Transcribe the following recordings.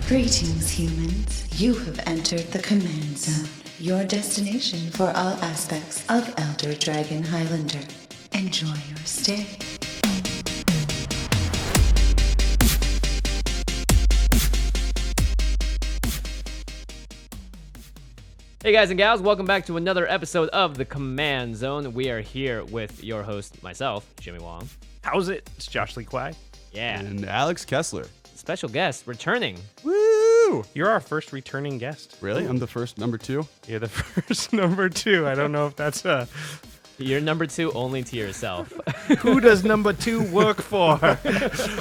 Greetings, humans. You have entered the Command Zone, your destination for all aspects of Elder Dragon Highlander. Enjoy your stay. Hey guys and gals, welcome back to another episode of the Command Zone. We are here with your host, myself, Jimmy Wong. How's it? It's Josh Lee Kwai. Yeah. And Alex Kessler. Special guest returning. Woo! You're our first returning guest. Really? I'm the first number 2? You're the first number 2. I don't know if that's You're number 2 only to yourself. Who does number 2 work for?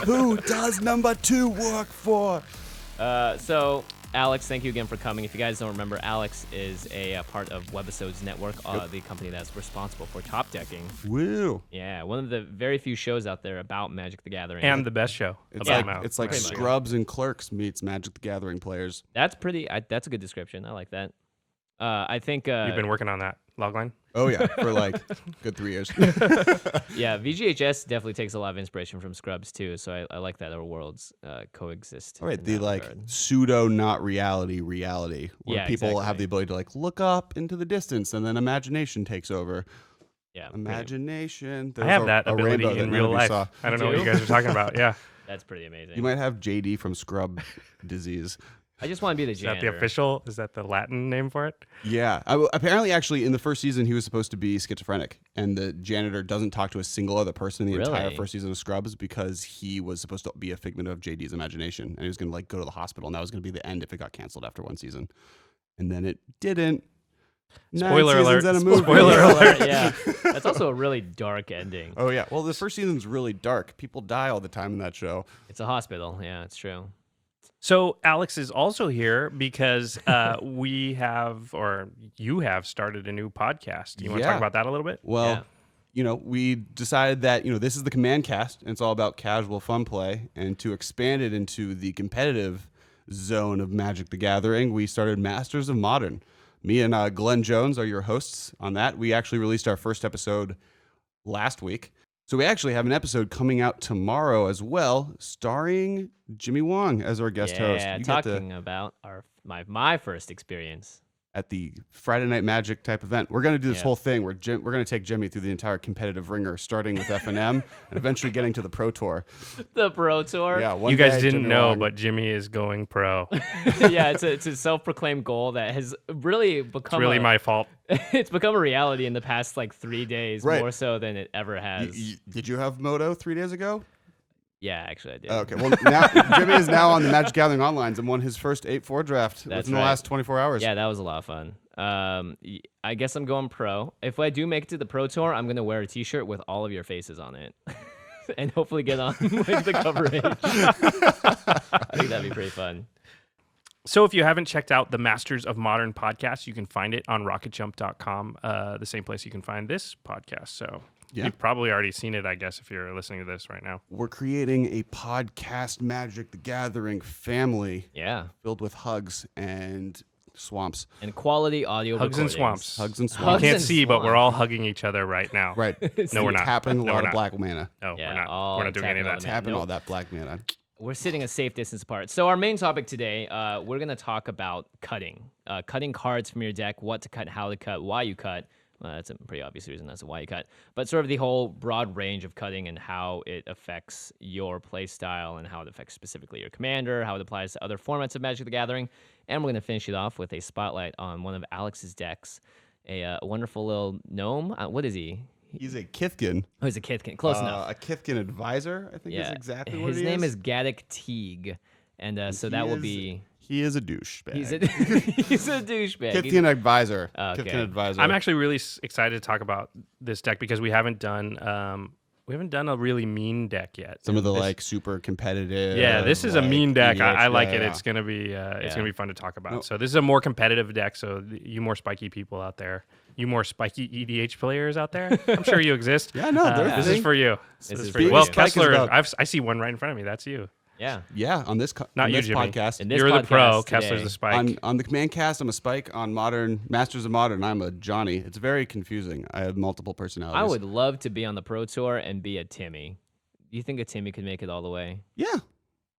Who does number 2 work for? So, Alex, thank you again for coming. If you guys don't remember, Alex is a part of Webisodes Network, the company that's responsible for Top Decking. Woo! Yeah, one of the very few shows out there about Magic the Gathering. And the best show. It's about like Mount. it's like Pretty much. Scrubs and Clerks meets Magic the Gathering players. That's that's a good description. I like that. I think You've been working on that logline? Oh yeah, for like good 3 years. Yeah, VGHS definitely takes a lot of inspiration from Scrubs too, so I like that our worlds coexist. All right, in the that like regard. pseudo not reality, where Yeah, people exactly. have the ability to like look up into the distance and then imagination takes over. Yeah, Imagination. I There's have a- that a ability rainbow that in none real of you life. saw. I don't know You what do? you guys are talking about. Yeah. that's pretty amazing. You might have JD from Scrub disease. I just want to be the Is that janitor. the official? Is that the Latin name for it? Yeah. Apparently, actually, in the first season, he was supposed to be schizophrenic, and the janitor doesn't talk to a single other person in the entire Really? first season of Scrubs because he was supposed to be a figment of JD's imagination, and he was going to like go to the hospital, and that was going to be the end if it got canceled after one season, and then it didn't. Spoiler 9 alert. seasons and a movie. Spoiler alert. Yeah, that's also a really dark ending. Oh yeah. Well, the first season's really dark. People die all the time in that show. It's a hospital. Yeah, it's true. So Alex is also here because we have, or you have started a new podcast. Do you want to Yeah. talk about that a little bit? Well, Yeah. you know, we decided that, you know, this is the Command Cast, and it's all about casual fun play. And to expand it into the competitive zone of Magic the Gathering, we started Masters of Modern. Me and Glenn Jones are your hosts on that. We actually released our first episode last week. So we actually have an episode coming out tomorrow as well, starring Jimmy Wong as our guest host. Yeah, You get to- talking about my first experience. at the Friday Night Magic type event. We're going to do this Yeah. whole thing where we're going to take Jimmy through the entire competitive ringer, starting with FNM and eventually getting to the Pro Tour. The Pro Tour. Yeah, one You guys day, didn't Jimmy know, Wong- but Jimmy is going pro. It's Yeah, it's a self-proclaimed goal that has really become really my fault. it's become a reality in the past like 3 days, Right. more so than it ever has. Did you have Moto 3 days ago? Yeah, actually I did. Okay, well, now Jimmy is now on the Magic Gathering Onlines and won his first 8-4 draft That's within the right. last 24 hours. Yeah, that was a lot of fun. I guess I'm going pro. If I do make it to the Pro Tour, I'm gonna wear a T-shirt with all of your faces on it, and hopefully get on like the coverage. I think that'd be pretty fun. So if you haven't checked out the Masters of Modern podcast, you can find it on rocketjump.com, the same place you can find this podcast. So Yeah. you've probably already seen it, I guess, if you're listening to this right now. We're creating a podcast Magic the Gathering family Yeah, filled with hugs and swamps. and quality audio Hugs and recordings. swamps. Hugs and You swamps. Hugs can't and see, but we're swamps. all hugging each other right now. Right. No, we're not. Tapping a No, lot we're of not. black mana. No, Yeah, we're not. all We're not doing any of tapping that. on Tapping Nope. all that black mana. We're sitting a safe distance apart. So our main topic today, we're going to talk about cutting. Cutting cards from your deck, what to cut, how to cut, why you cut. Well, that's a pretty obvious reason as to why you cut. But sort of the whole broad range of cutting and how it affects your play style and how it affects specifically your commander, how it applies to other formats of Magic the Gathering. And we're going to finish it off with a spotlight on one of Alex's decks, a wonderful little gnome. What is he? He's a Kithkin. Oh, he's a Kithkin. Close enough. A Kithkin advisor, I think is exactly what His he name is. is Gaddock Teague. And so that will be... He is a douchebag. He's a he's a douchebag. Kithkin advisor. Okay. Kithkin advisor. I'm actually really excited to talk about this deck because we haven't done a really mean deck yet. some of the This- like super competitive. Yeah, this is a like, mean deck. I like yeah, it. yeah. It's gonna be it's gonna be fun to talk about. No. So this is a more competitive deck. So you more spiky people out there, you more spiky EDH players out there. I'm sure you exist. Yeah, no, they're this thing. is for you. This is for for you. Well, you. Spike is Kessler, about- I see one right in front of me. That's you. Yeah. Yeah, on this Not on you, this Jimmy. podcast. In this You're the pro. podcast Kessler's today. the spike. On the Command Cast, I'm a Spike. On Modern Masters of Modern, I'm a Johnny. It's very confusing. I have multiple personalities. I would love to be on the Pro Tour and be a Timmy. Do you think a Timmy could make it all the way? Yeah.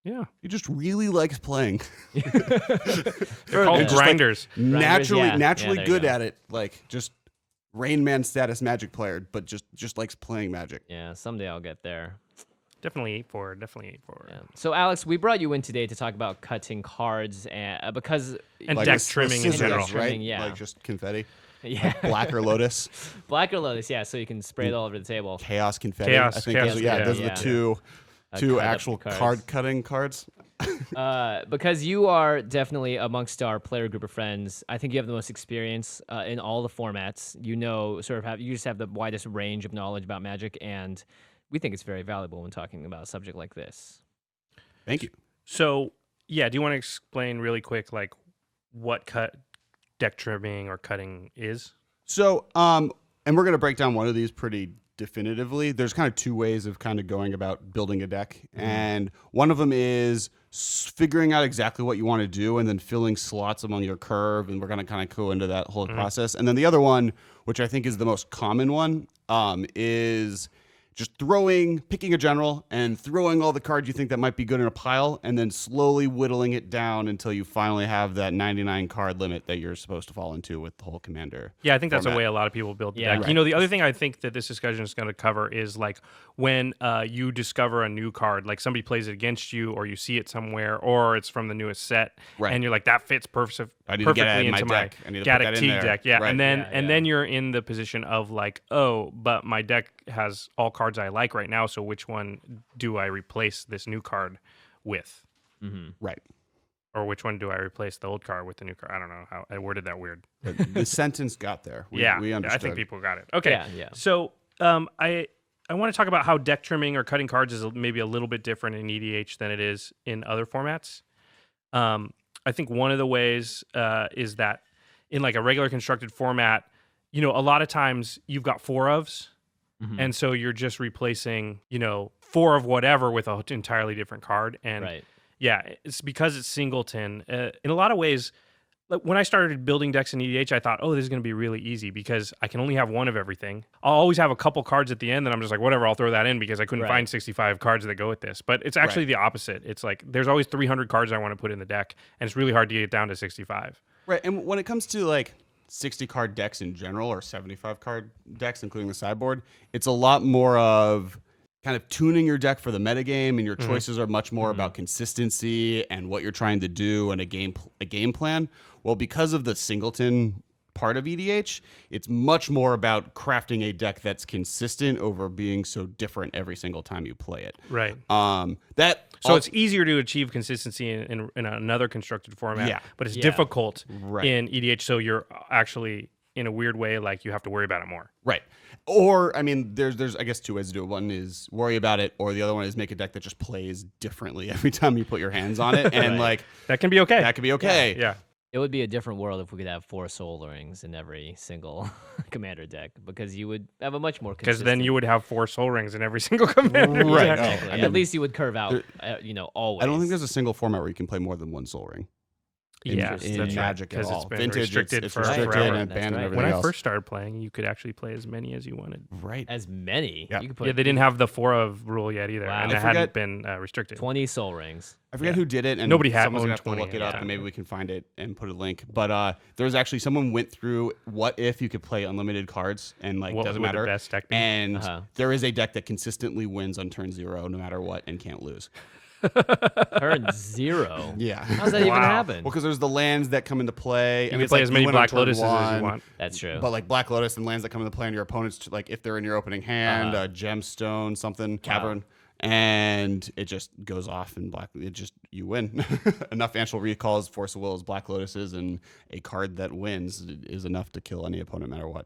Yeah. He just really likes playing. They're called Just, like, grinders. naturally yeah. naturally Yeah, there you good go. at it. Like just Rain Man status Magic player, but just likes playing Magic. Yeah, someday I'll get there. Definitely 8-4. Definitely 8-4. Yeah. So, Alex, we brought you in today to talk about cutting cards because And Like deck with trimming in scissors, general. right? Trimming, yeah. Like just confetti, yeah, black or lotus, Black or Lotus, yeah, so you can spray it all over the table. chaos confetti. Chaos, I think chaos, those, yeah, those are yeah. the two cut up actual cards. card cutting cards. Because you are definitely amongst our player group of friends. I think you have the most experience in all the formats. You know, you just have the widest range of knowledge about Magic, and we think it's very valuable when talking about a subject like this. Thank you. So, yeah, do you want to explain really quick, like, what deck trimming or cutting is? So, and we're going to break down one of these pretty definitively. There's kind of two ways of kind of going about building a deck. And one of them is figuring out exactly what you want to do and then filling slots among your curve. And we're going to kind of go into that whole process. And then the other one, which I think is the most common one, is just picking a general and throwing all the cards you think that might be good in a pile and then slowly whittling it down until you finally have that 99 card limit that you're supposed to fall into with the whole commander. Yeah, I think that's the format. way a lot of people build the Yeah. deck. Right. You know, the other thing I think that this discussion is going to cover is like when you discover a new card, like somebody plays it against you or you see it somewhere or it's from the newest set Right. and you're like, that fits perfectly I need to get it in my into my deck. I need to put that in Gaddock there. deck. Yeah. Right. And then Yeah, then you're in the position of like, oh, but my deck has all cards I like right now, so which one do I replace this new card with? Right. Or which one do I replace the old card with the new card? I don't know how I worded that weird. The sentence got there. We Yeah, understood. I think people got it. Okay. Yeah. So I want to talk about how deck trimming or cutting cards is maybe a little bit different in EDH than it is in other formats. I think one of the ways is that in like a regular constructed format, you know, a lot of times you've got four ofs. And so you're just replacing, you know, four of whatever with an entirely different card. And Right. yeah, it's because it's singleton. In a lot of ways, like when I started building decks in EDH, I thought, oh, this is going to be really easy because I can only have one of everything. I'll always have a couple cards at the end, and I'm just like, whatever, I'll throw that in because I couldn't Right. find 65 cards that go with this. But it's actually the opposite. It's like there's always 300 cards I want to put in the deck, and it's really hard to get down to 65. Right. And when it comes to like 60 card decks in general or 75 card decks, including the sideboard, it's a lot more of kind of tuning your deck for the metagame, and your choices are much more about consistency and what you're trying to do and a game plan. Well, because of the singleton part of EDH, it's much more about crafting a deck that's consistent over being so different every single time you play it. Right. So It's easier to achieve consistency in another constructed format, Yeah. but it's Yeah. difficult Right. in EDH. So you're actually, in a weird way, like you have to worry about it more. right. Or I mean, there's I guess two ways to do it. One is worry about it, or the other one is make a deck that just plays differently every time you put your hands on it, and like That can be okay. that could be okay. Yeah. It would be a different world if we could have 4 Soul Rings in every single commander deck because you would have a much more Because consistent. then you would have 4 Soul Rings in every single commander. Right. deck. Oh, Exactly. I At mean, least you would curve out, always. I don't think there's a single format where you can play more than one Soul Ring. Yeah, in that's right, Magic at 'cause all. it's been Vintage, restricted it's for restricted forever. and That's banned and right. everything When I else. first started playing, you could actually play as many as you wanted. Right. as many. Yeah. You could put Yeah, they didn't have the 4 of rule yet either, Wow. and I it hadn't forget- been restricted. 20 Soul Rings. I forget who did it, and Nobody had someone's gonna owned have to 20 look it at up, the and time. maybe we can find it and put a link. But there was actually someone went through what if you could play unlimited cards, and like What doesn't would the matter. best deck be? And Uh-huh. there is a deck that consistently wins on turn 0 no matter what and can't lose. Turn 0. Yeah. How's that even Wow. happen? Well, because there's the lands that come into play. You and can it's play like as you many win on Black turn Lotuses as one, you want. That's true. But like Black Lotus and lands that come into play on your opponents, like if they're in your opening hand, Gemstone, something, Cavern, and it just goes off and you win. Enough Ancient Recalls, Force of Wills, Black Lotuses, and a card that wins is enough to kill any opponent, no matter what.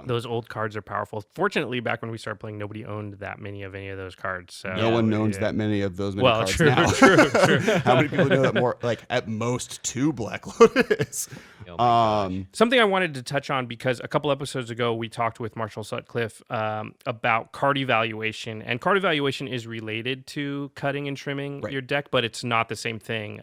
Those old cards are powerful. Fortunately, back when we started playing, nobody owned that many of any of those cards. So No one owns that many of those many Well, cards true, now. true. How many people know that more? Like at most 2 Black Lotus. Oh my gosh. Something I wanted to touch on because a couple episodes ago we talked with Marshall Sutcliffe about card evaluation, and card evaluation is related to cutting and trimming Right. your deck, but it's not the same thing.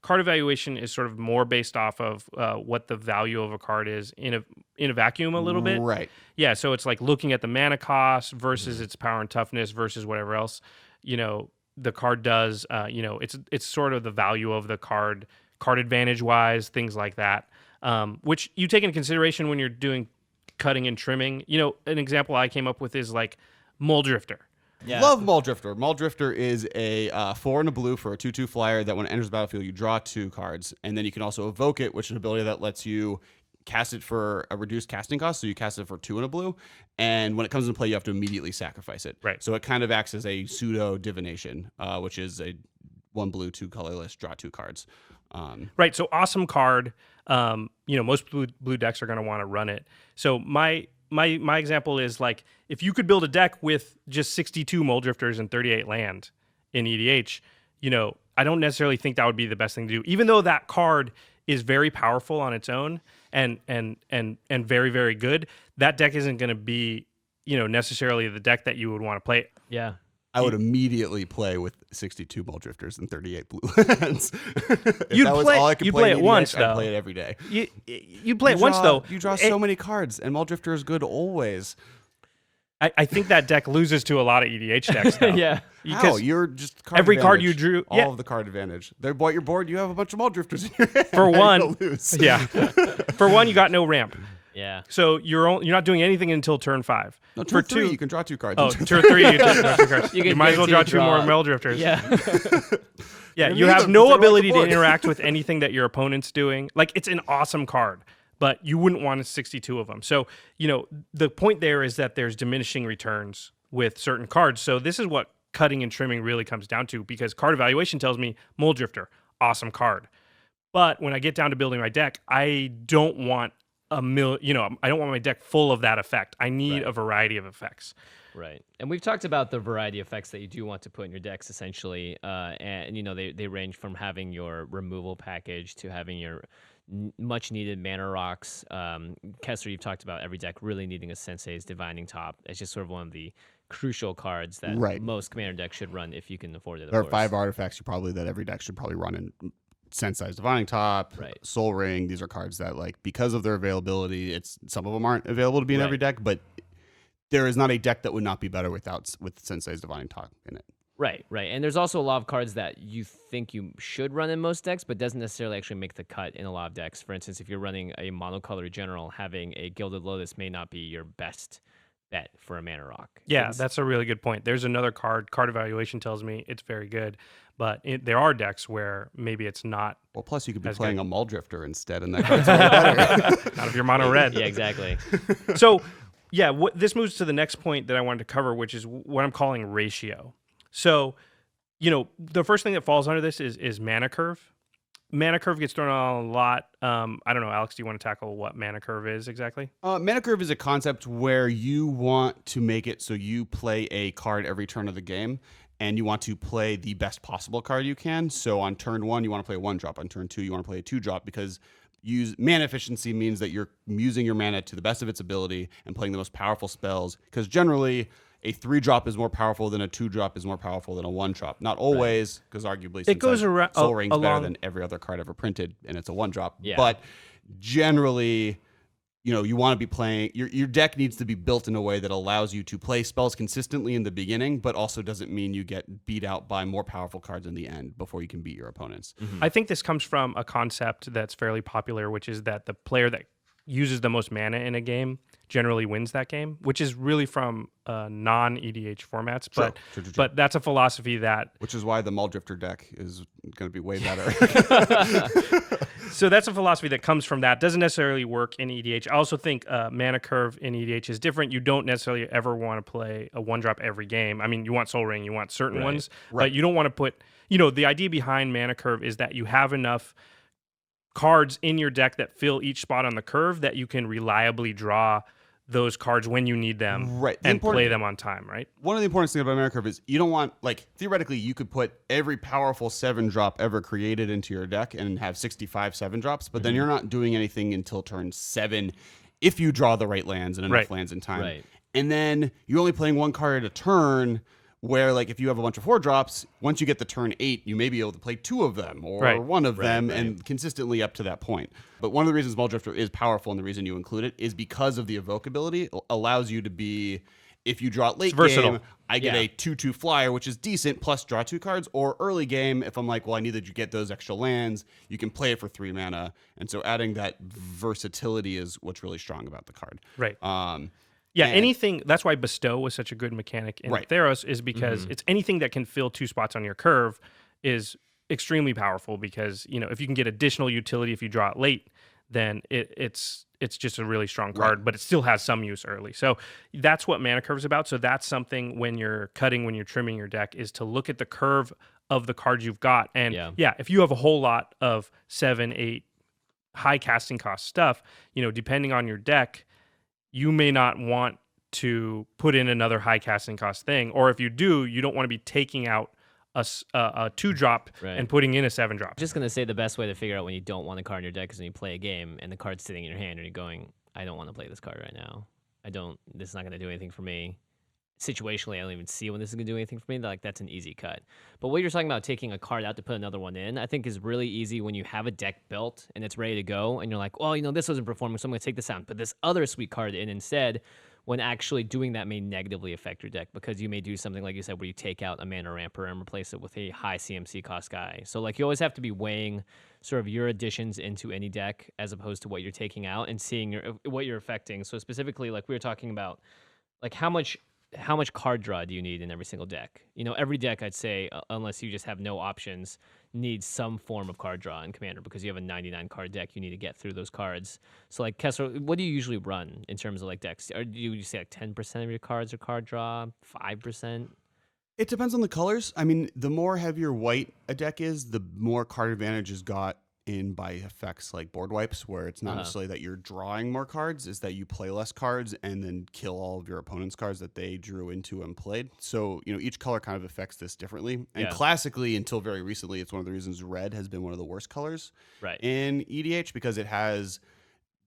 Card evaluation is sort of more based off of what the value of a card is in a vacuum a little bit. Right. Yeah, so it's like looking at the mana cost versus its power and toughness versus whatever else. the card does. It's sort of the value of the card advantage wise, things like that, which you take into consideration when you're doing cutting and trimming. An example I came up with is like Mole Drifter. Yeah. Love Maul Drifter. Maul Drifter is a 4 and a blue for a 2/2 flyer that when it enters the battlefield, you draw 2 cards. And then you can also evoke it, which is an ability that lets you cast it for a reduced casting cost. So you cast it for 2 and a blue. And when it comes into play, you have to immediately sacrifice it. Right. So it kind of acts as a pseudo divination, which is a 1 blue, 2 colorless, draw 2 cards. Right. So awesome card. Most blue decks are going to want to run it. So my example is like if you could build a deck with just 62 Mole Drifters and 38 land in EDH, I don't necessarily think that would be the best thing to do. Even though that card is very powerful on its own and very, very good, that deck isn't going to be, necessarily the deck that you would want to play. Yeah. I would immediately play with 62 Mole Drifters and 38 blue lands. You'd play it once, though. I'd play it every day. You play it once, though. You draw so many cards, and Mole Drifter is good always. I think that deck loses to a lot of EDH decks, though. Yeah. How? You're just card every card advantage. you drew, all of the card advantage. They're bought your board. You have a bunch of Mole Drifters in your hand. For Now one, you're gonna lose. yeah. For one, you got no ramp, Yeah. so you're not doing anything until turn 5. No, For turn 3, two, you can draw 2 cards. oh, in turn turn 3, you draw 2 cards. You You can might as well draw guarantee 2 more draw- Mole Drifters. Yeah. Yeah, You you need have them no 'cause they're off the ability to board. interact with anything that your opponent's doing. Like, it's an awesome card, but you wouldn't want 62 of them. So, the point there is that there's diminishing returns with certain cards. So this is what cutting and trimming really comes down to, because card evaluation tells me Mole Drifter, awesome card. But when I get down to building my deck, I don't want I don't want my deck full of that effect. I need Right. a variety of effects. Right. And we've talked about the variety of effects that you do want to put in your decks, essentially. And they range from having your removal package to having your much needed mana rocks. Kessler, you've talked about every deck really needing a Sensei's Divining Top. It's just sort of one of the crucial cards that Right. most commander decks should run if you can afford it. Of There are course. 5 artifacts that every deck should probably run in. Sensei's Divining Top, Right. Soul Ring. These are cards that, like, because of their availability, some of them aren't available to be in every Right. deck, but there is not a deck that would not be better with Sensei's Divining Top in it. Right, right. And there's also a lot of cards that you think you should run in most decks, but doesn't necessarily actually make the cut in a lot of decks. For instance, if you're running a monocolor general, having a Gilded Lotus may not be your best bet for a mana rock. Yeah, It's- that's a really good point. There's another card evaluation tells me it's very good, but there are decks where maybe it's not. Well, plus you could be That's playing good. a Mole Drifter instead, and that card's way better. Not if you're mono red. Yeah, exactly. So, yeah, this moves to the next point that I wanted to cover, which is what I'm calling ratio. So, the first thing that falls under this is mana curve. Mana curve gets thrown on a lot. I don't know, Alex, do you want to tackle what mana curve is exactly? Mana Curve is a concept where you want to make it so you play a card every turn of the game, and you want to play the best possible card you can. So on turn 1, you want to play a 1-drop. On turn 2, you want to play a 2-drop, because mana efficiency means that you're using your mana to the best of its ability and playing the most powerful spells, because generally a 3-drop is more powerful than a 2-drop is more powerful than a 1-drop. Not always, because arguably It goes Soul Ring's better along- than every other card ever printed, and it's a 1-drop. Yeah. But generally, you want to be playing, your deck needs to be built in a way that allows you to play spells consistently in the beginning, but also doesn't mean you get beat out by more powerful cards in the end before you can beat your opponents. I think this comes from a concept that's fairly popular, which is that the player that uses the most mana in a game generally wins that game, which is really from non-EDH formats. But True. but that's a philosophy that Which is why the Mole Drifter deck is going to be way better. So that's a philosophy that comes from that. Doesn't necessarily work in EDH. I also think mana curve in EDH is different. You don't necessarily ever want to play a 1-drop every game. I mean, you want Soul Ring, you want certain ones, but you don't want to put, the idea behind mana curve is that you have enough cards in your deck that fill each spot on the curve that you can reliably draw those cards when you need them Right. The and important- play them on time, right? One of the important things about Mana Curve is you don't want, theoretically, you could put every powerful 7-drop ever created into your deck and have 65 7-drops, but then you're not doing anything until turn 7 if you draw the right lands and enough Right. lands in time. Right. And then you're only playing one card at a turn, where, if you have a bunch of 4-drops, once you get to turn 8, you may be able to play 2 of them or Right. one of them, and consistently up to that point. But one of the reasons Mole Drifter is powerful, and the reason you include it, is because of the evoke ability. It allows you to be if you draw it late versatile. game, I get Yeah. a 2/2 flyer, which is decent, plus draw 2 cards. Or early game, if I'm like, well, I need that you get those extra lands, you can play it for 3 mana. And so adding that versatility is what's really strong about the card. Right. And- anything. That's why Bestow was such a good mechanic in Right. Theros, is because it's anything that can fill 2 spots on your curve is extremely powerful, because, if you can get additional utility if you draw it late, then it's just a really strong card, but it still has some use early. So that's what Mana Curve is about. So that's something when you're trimming your deck, is to look at the curve of the cards you've got. And if you have a whole lot of 7, 8 high casting cost stuff, depending on your deck, you may not want to put in another high casting cost thing. Or if you do, you don't want to be taking out a 2-drop and putting in a 7-drop. I'm just going to say the best way to figure out when you don't want a card in your deck is when you play a game and the card's sitting in your hand and you're going, I don't want to play this card right now. This is not going to do anything for me. Situationally, I don't even see when this is going to do anything for me. Like, that's an easy cut. But what you're talking about, taking a card out to put another one in, I think is really easy when you have a deck built and it's ready to go and you're like, well, this wasn't performing, so I'm going to take this out and put this other sweet card in instead, when actually doing that may negatively affect your deck, because you may do something like you said where you take out a mana ramper and replace it with a high CMC cost guy. So like, you always have to be weighing sort of your additions into any deck as opposed to what you're taking out and seeing what you're affecting. So specifically, like we were talking about, like how much card draw do you need in every single deck? Every deck, I'd say, unless you just have no options, needs some form of card draw in Commander, because you have a 99 card deck. You need to get through those cards. So like, Kessler, what do you usually run in terms of like decks? Or do you say like 10% of your cards are card draw, 5%? It depends on the colors. I mean, the more heavier white a deck is, the more card advantage is got in by effects like board wipes, where it's not necessarily that you're drawing more cards, is that you play less cards and then kill all of your opponent's cards that they drew into and played. So, each color kind of affects this differently. And classically, until very recently, it's one of the reasons red has been one of the worst colors in EDH, because it has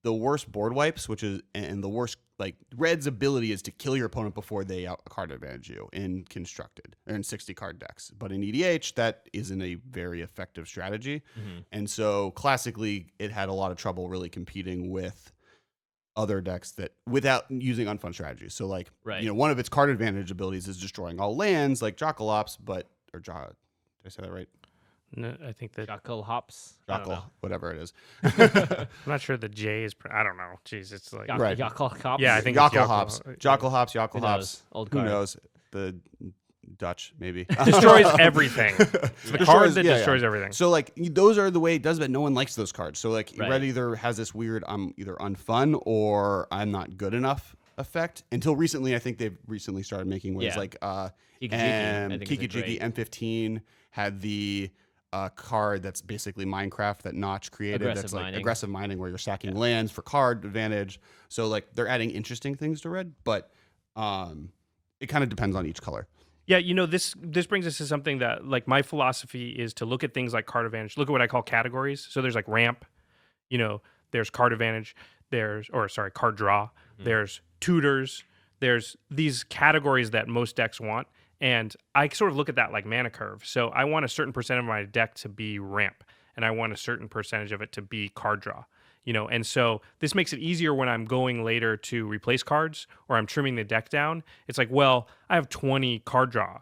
the worst board wipes, and the worst, like, red's ability is to kill your opponent before they out card advantage you in constructed or in 60 card decks. But in EDH, that isn't a very effective strategy. And so classically, it had a lot of trouble really competing with other decks that without using unfun strategies. So like, one of its card advantage abilities is destroying all lands like Jocalops, did I say that right? No, I think that Jackal hops. Jockal, whatever it is. I'm not sure the J is. I don't know. Jeez, it's like Jackal hops. Yeah, I think it's Jockal hops. Who knows? Old Who card. knows? The Dutch, maybe. destroys everything. It's the card that destroys everything. So like, those are the way it does, but no one likes those cards. So like, red either has this weird I'm either unfun or I'm not good enough effect. Until recently, I think they've recently started making ways like Kiki-Jiki M15 had the card that's basically Minecraft that Notch created. That's like aggressive mining, where you're sacking lands for card advantage. So like, they're adding interesting things to red, but it kind of depends on each color. Yeah, this brings us to something that, like, my philosophy is to look at things like card advantage. Look at what I call categories. So there's like ramp, there's card advantage, card draw, there's tutors, there's these categories that most decks want. And I sort of look at that like Mana Curve. So I want a certain percent of my deck to be ramp, and I want a certain percentage of it to be card draw. And so this makes it easier when I'm going later to replace cards or I'm trimming the deck down. It's like, well, I have 20 card draw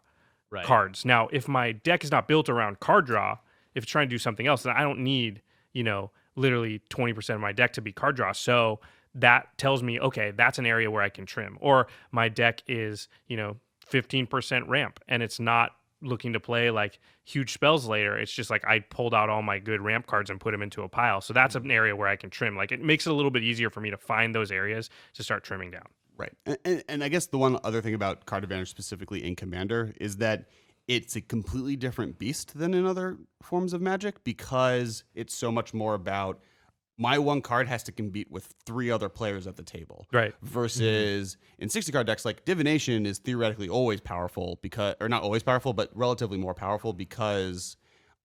cards. Now, if my deck is not built around card draw, if it's trying to do something else, then I don't need, literally 20% of my deck to be card draw. So that tells me, okay, that's an area where I can trim. Or my deck is, 15% ramp, and it's not looking to play like huge spells later. It's just like I pulled out all my good ramp cards and put them into a pile. So that's an area where I can trim. Like, it makes it a little bit easier for me to find those areas to start trimming down. Right. And I guess the one other thing about card advantage specifically in Commander is that it's a completely different beast than in other forms of Magic, because it's so much more about my one card has to compete with 3 other players at the table. Right. Versus in 60 card decks, like Divination is theoretically always powerful or not always powerful, but relatively more powerful, because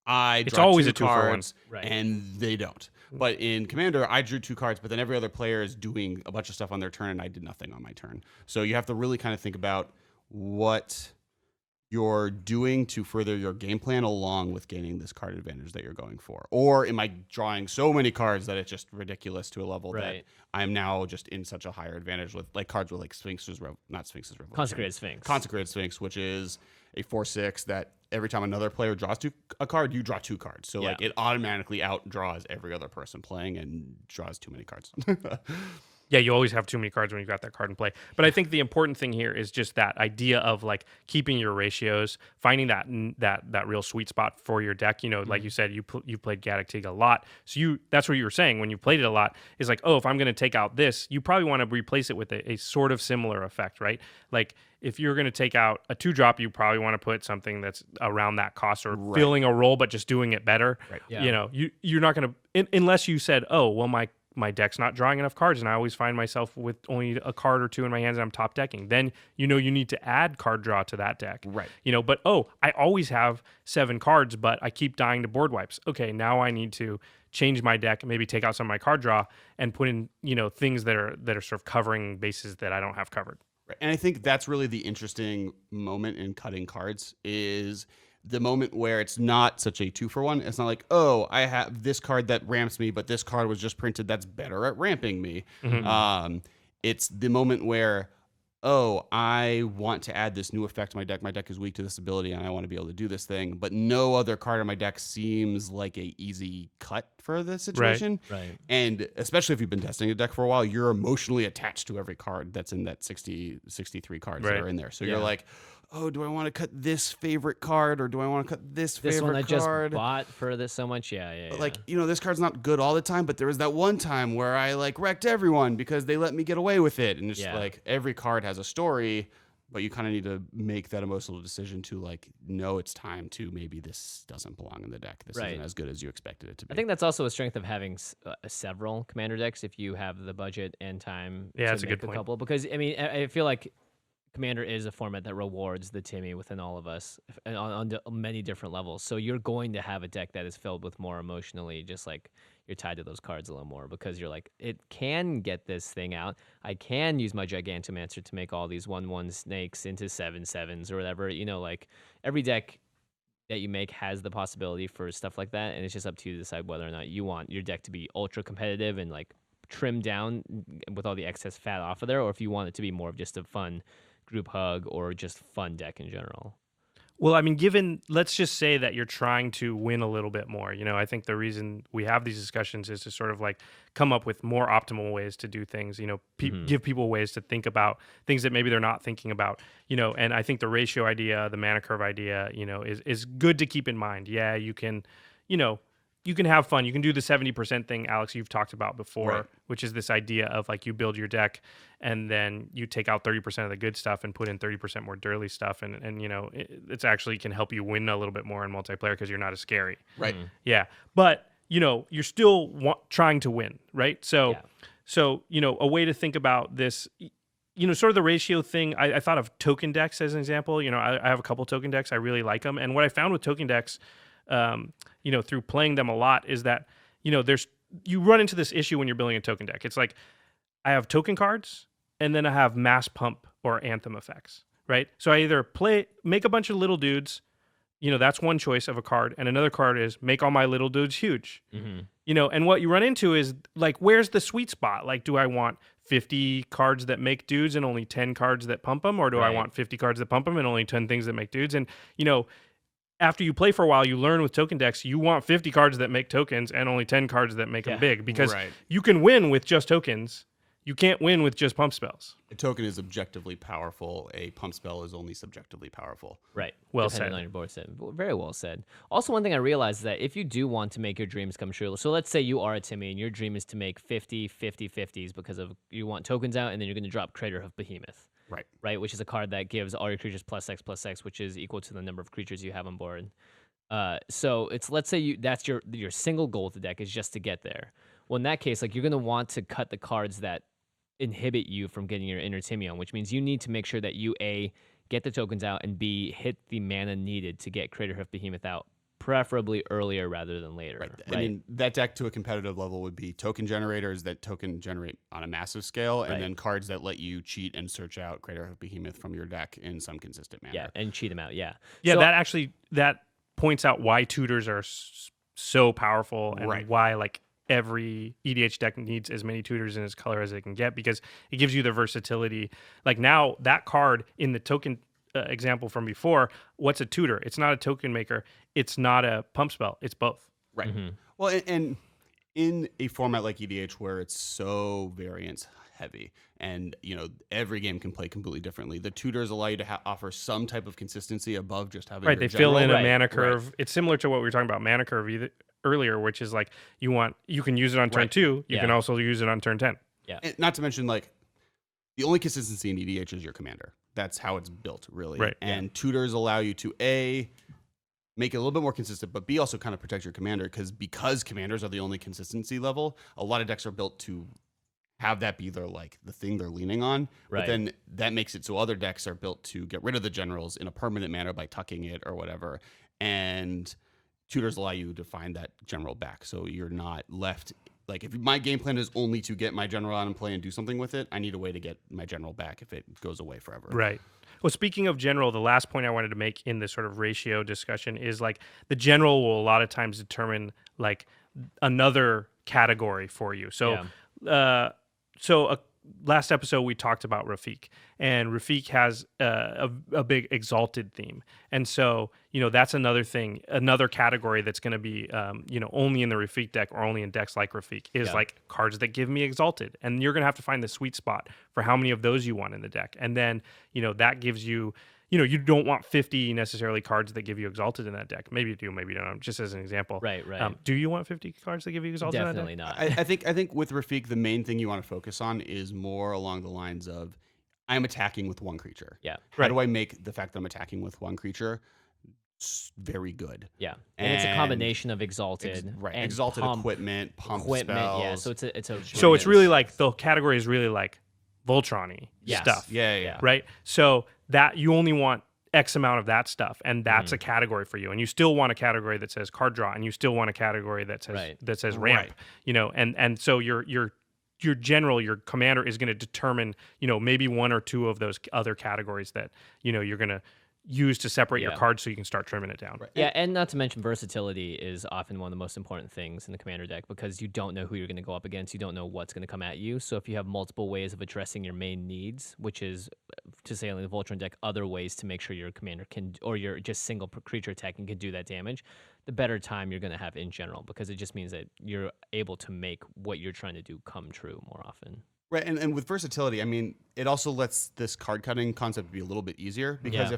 it's draw always 2 a 2 for 1. and they don't. But in Commander, I drew 2 cards, but then every other player is doing a bunch of stuff on their turn, and I did nothing on my turn. So you have to really kind of think about what you're doing to further your game plan along with gaining this card advantage that you're going for? Or am I drawing so many cards that it's just ridiculous to a level that Right. I'm now just in such a higher advantage with like cards with like not Sphinx's Revolution. Consecrated Sphinx. Consecrated Sphinx, which is a 4/6 that every time another player draws a card, you draw 2 cards. So like Yeah. it automatically outdraws every other person playing and draws too many cards. Yeah, you always have too many cards when you've got that card in play. But I think the important thing here is just that idea of like keeping your ratios, finding that real sweet spot for your deck. You know, like you said, you played Gaddock Tig a lot, so that's what you were saying when you played it a lot. Is like, oh, if I'm going to take out this, you probably want to replace it with a sort of similar effect, right? Like if you're going to take out a 2-drop, you probably want to put something that's around that cost or filling a role, but just doing it better. Right. Yeah. You know, you're not going to unless you said, oh, well, my deck's not drawing enough cards and I always find myself with only a card or 2 in my hands and I'm top decking. Then you need to add card draw to that deck. Right. You know, but I always have 7 cards, but I keep dying to board wipes. Okay, now I need to change my deck and maybe take out some of my card draw and put in, things that are sort of covering bases that I don't have covered. And I think that's really the interesting moment in cutting cards is the moment where it's not such a 2-for-1. It's not like, oh, I have this card that ramps me, but this card was just printed that's better at ramping me. It's the moment where, oh, I want to add this new effect to my deck. My deck is weak to this ability, and I want to be able to do this thing. But no other card in my deck seems like a easy cut for this situation. Right. And especially if you've been testing a deck for a while, you're emotionally attached to every card that's in that 63 cards that Right. are in there. So Yeah. you're like, oh, do I want to cut this favorite card or do I want to cut this This favorite one I just card? bought for this so much. Yeah. Like, this card's not good all the time, but there was that one time where I like wrecked everyone because they let me get away with it. And it's Yeah. like every card has a story, but you kind of need to make that emotional decision to like, no, it's time to maybe this doesn't belong in the deck. This Right. isn't as good as you expected it to be. I think that's also a strength of having several commander decks if you have the budget and time Yeah, to that's a make good point. couple. Because, I mean, I feel like Commander is a format that rewards the Timmy within all of us on many different levels. So you're going to have a deck that is filled with more emotionally, just like you're tied to those cards a little more because you're like, it can get this thing out. I can use my Gigantomancer to make all these 1/1 snakes into 7/7s or whatever. Like every deck that you make has the possibility for stuff like that. And it's just up to you to decide whether or not you want your deck to be ultra competitive and like trimmed down with all the excess fat off of there, or if you want it to be more of just a fun group hug or just fun deck in general. Well, I mean, let's just say that you're trying to win a little bit more. I think the reason we have these discussions is to sort of like come up with more optimal ways to do things, give people ways to think about things that maybe they're not thinking about, and I think the ratio idea, the mana curve idea, is good to keep in mind. Yeah, you can have fun. You can do the 70% thing, Alex, you've talked about before, Right. which is this idea of like you build your deck and then you take out 30% of the good stuff and put in 30% more dirty stuff. And it's actually can help you win a little bit more in multiplayer because you're not as scary. right. Yeah. But, you're still trying to win, right? So, Yeah. a way to think about this, sort of the ratio thing, I thought of token decks as an example. I have a couple token decks. I really like them. And what I found with token decks, through playing them a lot is that, you run into this issue when you're building a token deck. It's like, I have token cards and then I have mass pump or anthem effects, right? So I either make a bunch of little dudes, that's one choice of a card. And another card is make all my little dudes huge, and what you run into is like, where's the sweet spot? Like, do I want 50 cards that make dudes and only 10 cards that pump them? Or do I Right. want 50 cards that pump them and only 10 things that make dudes? And, after you play for a while, you learn with token decks, you want 50 cards that make tokens and only 10 cards that make them big because Right. you can win with just tokens. You can't win with just pump spells. A token is objectively powerful. A pump spell is only subjectively powerful. Right. Well Depending said. on your board set. Very well said. Also, one thing I realized is that if you do want to make your dreams come true, so let's say you are a Timmy and your dream is to make 50 50/50s because of you want tokens out and then you're going to drop Crater of Behemoth. Right. Which is a card that gives all your creatures +X/+X, which is equal to the number of creatures you have on board. So let's say that's your single goal with the deck is just to get there. Well, in that case, like you're going to want to cut the cards that inhibit you from getting your inner Timion, which means you need to make sure that you A, get the tokens out, and B, hit the mana needed to get Crater Hoof Behemoth out preferably earlier rather than later. Right. I mean, that deck to a competitive level would be token generators that token generate on a massive scale, and then cards that let you cheat and search out Crater Behemoth from your deck in some consistent manner. Yeah, and cheat them out. Yeah. Yeah, So, that points out why tutors are so powerful and why like every EDH deck needs as many tutors in its color as it can get, because it gives you the versatility. Like now that card in the token example from before, what's a tutor? It's not a token maker. It's not a pump spell. It's both. Right. Well, and in a format like EDH where it's so variance heavy and, you know, every game can play completely differently, the tutors allow you to offer some type of consistency above just having Right. your They fill in general. a mana curve. It's similar to what we were talking about mana curve earlier, which is like you can use it on turn 2. You can also use it on turn 10. Yeah. And not to mention, like, the only consistency in EDH is your commander. That's how it's built, really. Right. And tutors allow you to A, make it a little bit more consistent, but B, also kind of protect your commander, because commanders are the only consistency level. A lot of decks are built to have that be their, like, the thing they're leaning on. Right. But then that makes it so other decks are built to get rid of the generals in a permanent manner by tucking it or whatever. And tutors allow you to find that general back, so you're not left. Like, if my game plan is only to get my general out and play and do something with it, I need a way to get my general back if it goes away forever. Right. Well, speaking of general, the last point I wanted to make in this sort of ratio discussion is like the general will a lot of times determine like another category for you. So, last episode we talked about Rafiq, and Rafiq has a big exalted theme, and so that's another thing, another category that's going to be only in the Rafiq deck or only in decks like Rafiq is like cards that give me exalted, and you're going to have to find the sweet spot for how many of those you want in the deck, and then that gives you. You don't want 50 necessarily cards that give you exalted in that deck. Maybe you do, maybe you don't. Just as an example. Right. Do you want 50 cards that give you exalted Definitely in that not. I think with Rafiq, the main thing you want to focus on is more along the lines of, I'm attacking with one creature. Yeah. How do I make the fact that I'm attacking with one creature very good? Yeah. And it's a combination of exalted and exalted pump equipment, pump equipment. Yeah. spells. So it's really like the category is really like Voltron-y stuff. Yeah. Right? So that you only want X amount of that stuff, and that's a category for you. And you still want a category that says card draw, and you still want a category that says ramp. And so your general, your commander is going to determine, maybe one or two of those other categories that, you're going to use to separate your cards so you can start trimming it down. Right. Yeah, and not to mention versatility is often one of the most important things in the commander deck, because you don't know who you're going to go up against. You don't know what's going to come at you. So if you have multiple ways of addressing your main needs, which is, to say on the Voltron deck, other ways to make sure your commander can, or your just single creature attacking can do that damage, the better time you're going to have in general, because it just means that you're able to make what you're trying to do come true more often. Right, and with versatility, I mean, it also lets this card cutting concept be a little bit easier, because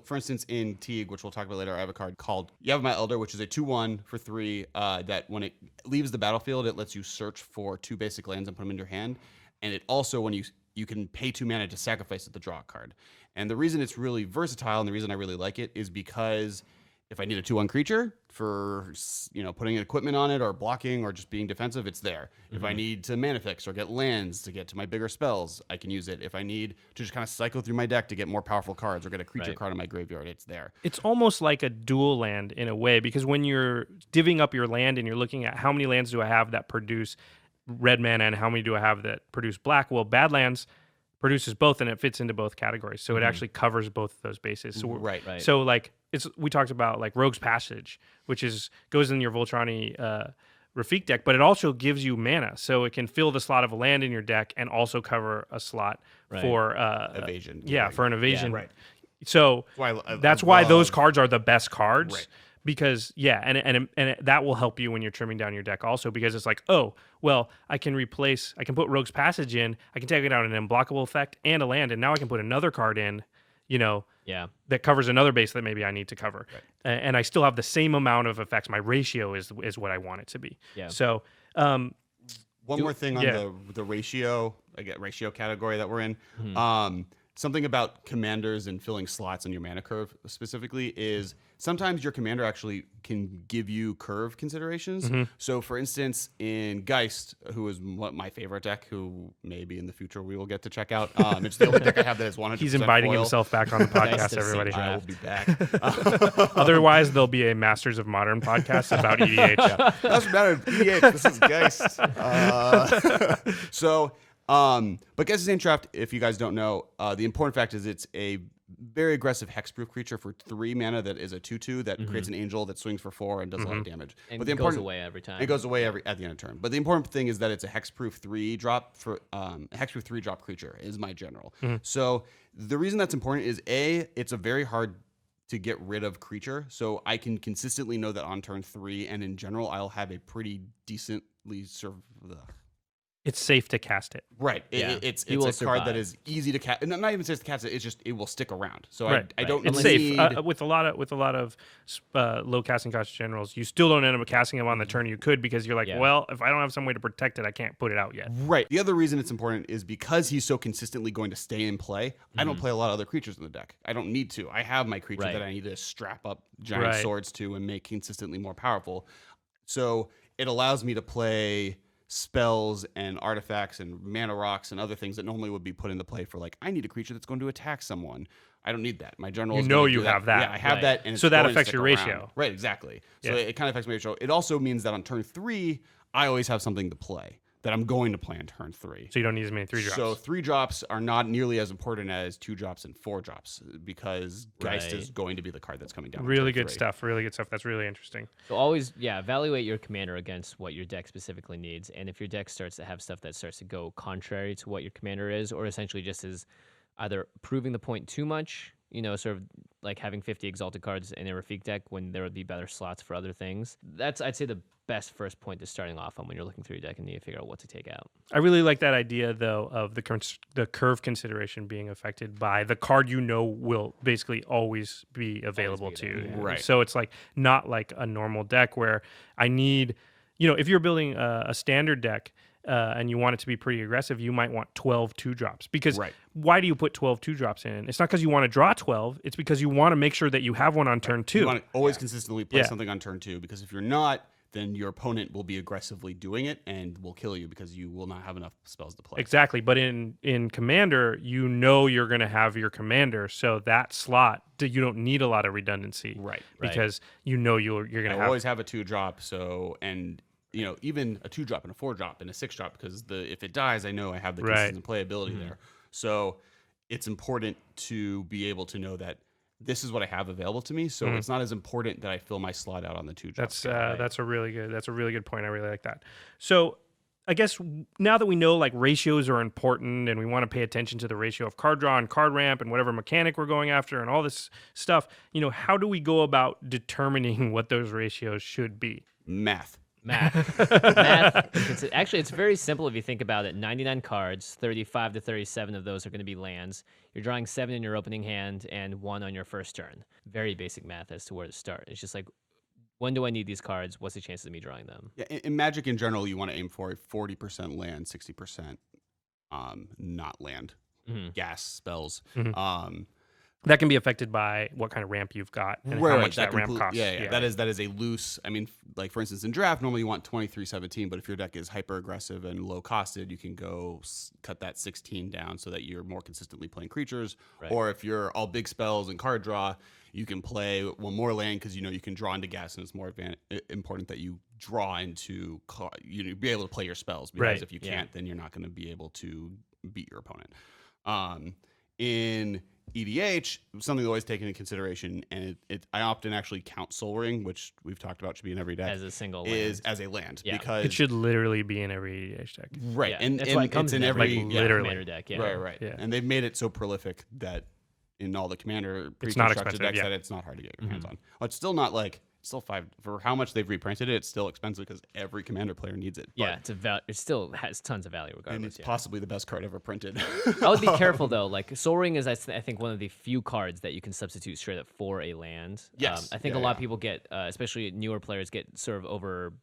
for instance, in Teague, which we'll talk about later, I have a card called Yavimaya Elder, which is a 2/1 for 3 that when it leaves the battlefield, it lets you search for 2 basic lands and put them in your hand, and it also, when you can pay 2 mana to sacrifice it to draw a card. And the reason it's really versatile and the reason I really like it is because if I need a 2/1 creature for putting equipment on it or blocking or just being defensive, it's there. If I need to mana fix or get lands to get to my bigger spells, I can use it. If I need to just kind of cycle through my deck to get more powerful cards or get a creature card in my graveyard, it's there. It's almost like a dual land in a way, because when you're divvying up your land and you're looking at how many lands do I have that produce red mana and how many do I have that produce black, well, Badlands produces both and it fits into both categories, so it actually covers both of those bases. So Right. So like we talked about like Rogue's Passage, which goes in your Voltron-y Rafiq deck, but it also gives you mana, so it can fill the slot of a land in your deck and also cover a slot for Evasion. for an evasion. Yeah, right. So that's why those cards are the best cards. Right. Because that will help you when you're trimming down your deck also, because it's like, oh, well, I can put Rogue's Passage in, I can take it out an unblockable effect and a land, and now I can put another card in, that covers another base that maybe I need to cover. Right. And I still have the same amount of effects. My ratio is what I want it to be. Yeah. So one more thing on the ratio, ratio category that we're in. something about commanders and filling slots on your mana curve specifically is sometimes your commander actually can give you curve considerations. So, for instance, in Geist, who is my favorite deck, who maybe in the future we will get to check out. It's the only deck I have that is 100% He's inviting foil. himself back on the podcast, Nice to see everybody. you. I will be back. Otherwise, there'll be a Masters of Modern podcast about EDH. Doesn't matter. EDH, this is Geist. But Geist is Draft, if you guys don't know, the important fact is it's a very aggressive hexproof creature for 3 mana that is a 2/2 that creates an angel that swings for 4 and does a lot of damage. And but the goes important away every time. It goes away at the end of turn. But the important thing is that it's a hexproof 3 drop for hexproof 3 drop creature is my general. So the reason that's important is it's a very hard to get rid of creature. So I can consistently know that on turn 3 and in general I'll have a pretty decently It's safe to cast it. Right. Yeah. It's He a will card survive. that is easy to cast. Not even just to cast it. It's just it will stick around. So Right. I don't. It's need, safe with a lot of low casting cost generals. You still don't end up casting them on the turn you could because you're like, Yeah. well, if I don't have some way to protect it, I can't put it out yet. Right. The other reason it's important is because he's so consistently going to stay in play. I don't play a lot of other creatures in the deck. I don't need to. I have my creature Right. that I need to strap up giant Right. swords to and make consistently more powerful. So it allows me to play spells and artifacts and mana rocks and other things that normally would be put into play for like I need a creature that's going to attack someone. I don't need that. My general. You is know gonna you do have that. Yeah, I have Right. that, and So it's that going to affects stick your around. ratio. Right, exactly. So Yeah. it kind of affects my ratio. It also means that on turn 3, I always have something to play that I'm going to play on turn 3. So you don't need as many 3-drops. So 3 drops are not nearly as important as 2 drops and 4 drops because Geist Right. is going to be the card that's coming down. on really turn good 3. stuff. Really good stuff. That's really interesting. So always, evaluate your commander against what your deck specifically needs. And if your deck starts to have stuff that starts to go contrary to what your commander is, or essentially just is either proving the point too much, sort of like having 50 exalted cards in a Rafik deck when there would be better slots for other things. That's, I'd say, the best first point to starting off on when you're looking through your deck and need to figure out what to take out. I really like that idea, though, of the curve consideration being affected by the card will basically always be available to you. there, Right. So it's like not like a normal deck where I need, if you're building a standard deck and you want it to be pretty aggressive, you might want 12 2-drops. Because Right. why do you put 12 2-drops in? It's not because you want to draw 12. It's because you want to make sure that you have one on turn 2. You want to always consistently play Yeah. something on turn 2 because if you're not, then your opponent will be aggressively doing it and will kill you because you will not have enough spells to play. Exactly, but in Commander, you're going to have your Commander, so that slot you don't need a lot of redundancy, Right. Because you're going to I have always have a 2-drop, even a 2-drop and a 4-drop and a 6-drop because if it dies, I know I have the Right. consistent playability there. So it's important to be able to know that this is what I have available to me. So it's not as important that I fill my slot out on the 2-drop. that's a really good point. I really like that. So I guess now that we know like ratios are important and we want to pay attention to the ratio of card draw and card ramp and whatever mechanic we're going after and all this stuff, how do we go about determining what those ratios should be? Math. Math. Actually, it's very simple if you think about it. 99 cards, 35 to 37 of those are going to be lands. You're drawing 7 in your opening hand and 1 on your first turn. Very basic math as to where to start. It's just like, when do I need these cards? What's the chances of me drawing them? Yeah, in Magic in general, you want to aim for a 40% land, 60% not land, gas spells. That can be affected by what kind of ramp you've got and how much that ramp costs. Yeah. That is a loose. I mean, like for instance, in draft, normally you want 23-17, but if your deck is hyper aggressive and low costed, you can go cut that 16 down so that you're more consistently playing creatures. Right. Or if you're all big spells and card draw, you can play one more lane because you can draw into gas, and it's more important that you draw into be able to play your spells because Right. if you can't, then you're not going to be able to beat your opponent. In EDH, something to always take into consideration, and I often actually count Soul Ring, which we've talked about should be in every deck, As a single is land. as a land Yeah. because It should literally be in every EDH deck. right, Yeah, and, that's and why it comes it's in every every literally. commander deck. Yeah. right, Yeah. and they've made it so prolific that in all the commander It's not pre-constructed expensive, decks yeah. that it's not hard to get your hands on. Well, it's still not like still $5 for how much they've reprinted it. It's still expensive because every commander player needs it. Yeah, it still has tons of value and regardless. it's Yeah. possibly the best card ever printed. I would be careful though. Like Soul Ring is, I think, one of the few cards that you can substitute straight up for a land. Yes. I think Yeah, a lot yeah. of people get, especially newer players, get sort of over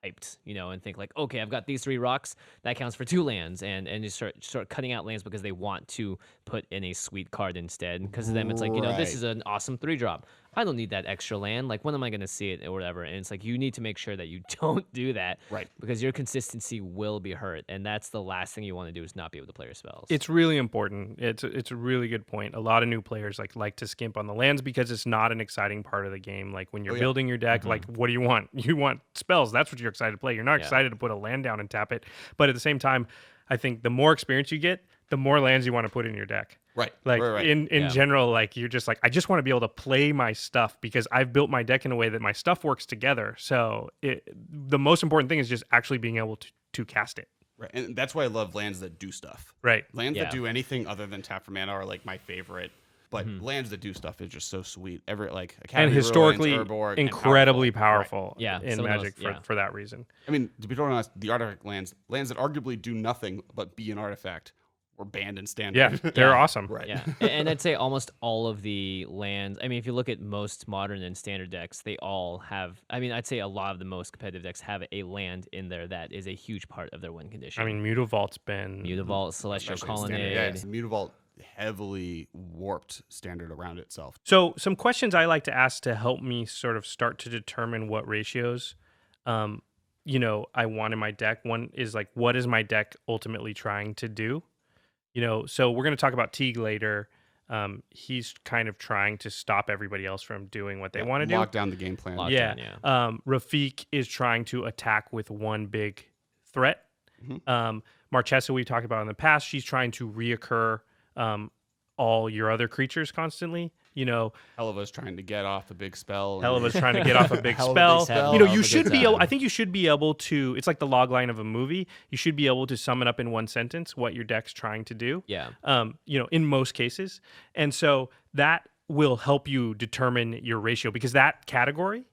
hyped, and think like, okay, I've got these 3 rocks, that counts for 2 lands, and just start cutting out lands because they want to put in a sweet card instead. Because to them, it's like, this Right. is an awesome 3-drop. I don't need that extra land. Like, when am I going to see it or whatever? And it's like, you need to make sure that you don't do that, Right. Because your consistency will be hurt, and that's the last thing you want to do is not be able to play your spells. It's really important. It's a really good point. A lot of new players like to skimp on the lands because it's not an exciting part of the game. Like when you're building your deck, like what do you want? You want spells. That's what you're excited to play. You're not excited to put a land down and tap it. But at the same time, I think the more experience you get, the more lands you want to put in your deck. Right. Like right. in general, like you're just like, I just want to be able to play my stuff because I've built my deck in a way that my stuff works together. So the most important thing is just actually being able to cast it. Right. And that's why I love lands that do stuff. Right. Lands Yeah. that do anything other than tap for mana are like my favorite. But lands that do stuff is just so sweet. Academy And historically Ruins, Urborg, and incredibly powerful. powerful Yeah, in some of Magic those, for that reason. I mean, to be totally honest, the artifact lands that arguably do nothing but be an artifact, were banned in standard. Yeah, they're awesome. Right. Yeah, and I'd say almost all of the lands. I mean, if you look at most modern and standard decks, they all have. I mean, I'd say a lot of the most competitive decks have a land in there that is a huge part of their win condition. I mean, Mutavault's been Mutavault, Celestial Especially in standard. Colonnade. Yeah, it's Mutavault heavily warped standard around itself. So some questions I like to ask to help me sort of start to determine what ratios, I want in my deck. One is like, what is my deck ultimately trying to do? So we're going to talk about Teague later. He's kind of trying to stop everybody else from doing what they want to do. Lock down the game plan. Lock- Yeah. down, Rafiq is trying to attack with one big threat. Marchesa, we've talked about in the past, she's trying to reoccur all your other creatures constantly. Helava's trying to get off a big spell. Helava's trying to get off a big Hell of a big spell. spell. You Hell of you a should good be able, time. I think you should be able to, it's like the log line of a movie. You should be able to sum it up in one sentence what your deck's trying to do. Yeah. In most cases. And so that will help you determine your ratio because that category,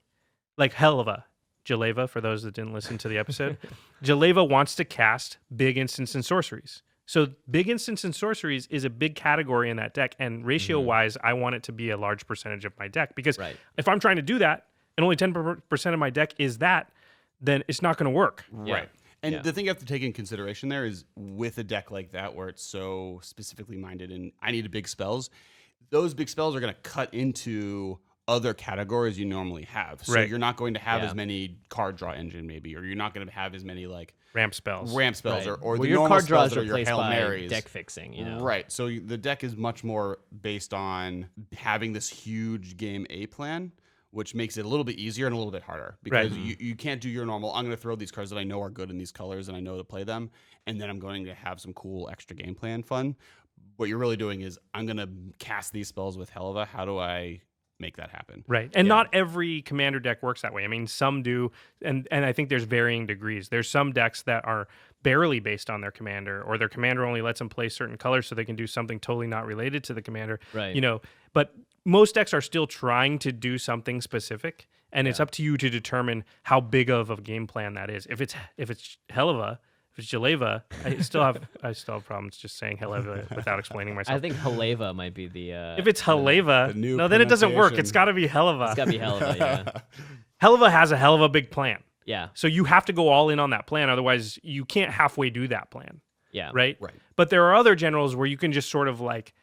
like Helava, Jaleva, for those that didn't listen to the episode, Jaleva wants to cast big instants and sorceries. So big instants and sorceries is a big category in that deck. And ratio-wise, I want it to be a large percentage of my deck. Because Right. if I'm trying to do that and only 10% of my deck is that, then it's not going to work. Right. And Yeah. the thing you have to take in consideration there is with a deck like that where it's so specifically minded and I need big spells, those big spells are going to cut into other categories you normally have. So Right. you're not going to have Yeah. as many card draw engine maybe, or you're not going to have as many like Ramp spells. ramp spells Right. or Well, the your normal card draw spells is that are your replaced Hail by Marys. deck fixing, Right. So the deck is much more based on having this huge game A plan, which makes it a little bit easier and a little bit harder because you can't do your normal, I'm going to throw these cards that I know are good in these colors and I know to play them, and then I'm going to have some cool extra game plan fun. What you're really doing is I'm going to cast these spells with Helava. How do I make that happen? Right. And not every commander deck works that way. I mean, some do, and I think there's varying degrees. There's some decks that are barely based on their commander, or their commander only lets them play certain colors so they can do something totally not related to the commander. Right. But most decks are still trying to do something specific, and it's up to you to determine how big of a game plan that is. If it's Helava, if it's Jaleva, I still have problems just saying Helava without explaining myself. I think Haleva might be the. If it's Helava, the new no, then it doesn't work. pronunciation. It's got to be Helava. It's got to be Haleva, yeah. Helava has a hell of a big plan. Yeah. So you have to go all in on that plan. Otherwise, you can't halfway do that plan. Yeah. Right? Right. But there are other generals where you can just sort of like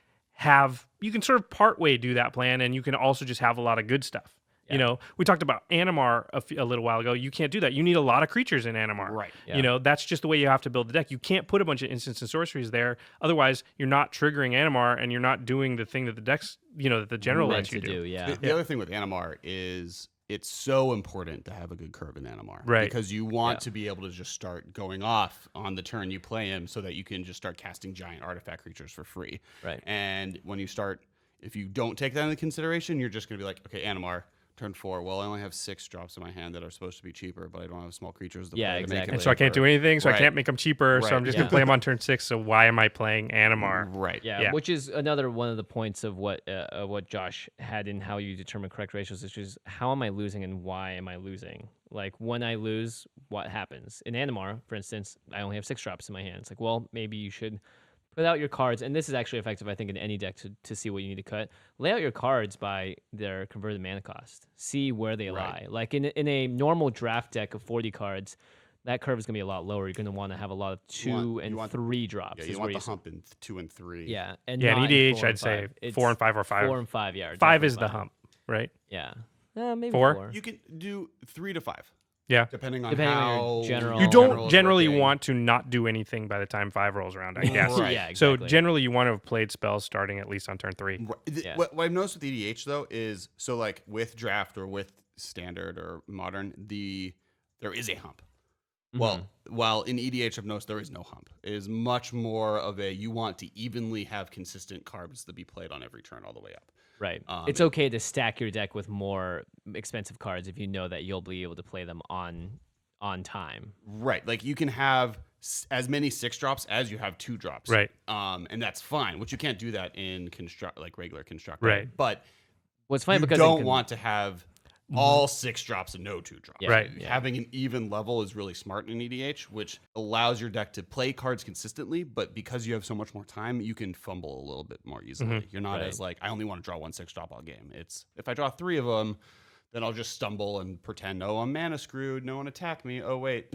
you can sort of partway do that plan, and you can also just have a lot of good stuff. Yeah. We talked about Animar a little while ago. You can't do that. You need a lot of creatures in Animar. Right. Yeah. That's just the way you have to build the deck. You can't put a bunch of instants and sorceries there. Otherwise, you're not triggering Animar, and you're not doing the thing that the decks, that the general Meant lets you to do. yeah. The other thing with Animar is it's so important to have a good curve in Animar. Right. Because you want to be able to just start going off on the turn you play him so that you can just start casting giant artifact creatures for free. Right. And when you start, if you don't take that into consideration, you're just going to be like, okay, Animar, turn 4. Well, I only have 6 drops in my hand that are supposed to be cheaper, but I don't have small creatures to Yeah, play to make exactly. it And so I can't do cheaper. anything, so I Right. can't make them cheaper. So Right. I'm just Yeah. going to play them on turn 6. So why am I playing Animar? Right. Yeah, which is another one of the points of what Josh had in how you determine correct ratios, which is how am I losing and why am I losing? Like when I lose, what happens? In Animar, for instance, I only have 6 drops in my hand. It's like, well, maybe you should put out your cards, and this is actually effective, I think, in any deck to see what you need to cut. Lay out your cards by their converted mana cost. See where they lie. Like in a normal draft deck of 40 cards, that curve is going to be a lot lower. You're going to want to have a lot of 2 and 3 drops. Yeah, you want the hump in 2 and 3. Yeah, and Yeah, not in in EDH, 4 and I'd say 5. It's 4 and 5 or 5. 4 and 5, yeah. 5 is the definitely hump, right? Yeah. Maybe 4? 4. You can do 3 to 5. Yeah. Depending on Depending on how your general- You General don't generally want to not do anything by the time 5 rolls around, I guess. Right. Yeah, So exactly. generally, you want to have played spells starting at least on turn 3. Yeah. What I've noticed with EDH though is so like with draft or with standard or modern, there is a hump. Well, while in EDH I've noticed there is no hump. It is much more of a you want to evenly have consistent cards to be played on every turn all the way up. Right. It's okay to stack your deck with more expensive cards if you know that you'll be able to play them on time. Right. Like you can have as many 6 drops as you have 2 drops. Right. And that's fine. Which you can't do that in regular construct. Right. But What's funny you because don't want to have all 6 drops and no 2 drops. Yeah, Right. yeah. Having an even level is really smart in EDH, which allows your deck to play cards consistently, but because you have so much more time, you can fumble a little bit more easily. You're not Right. as like, I only want to draw 1 6 drop all game. It's if I draw 3 of them, then I'll just stumble and pretend, oh, I'm mana screwed. No one attack me. Oh, wait.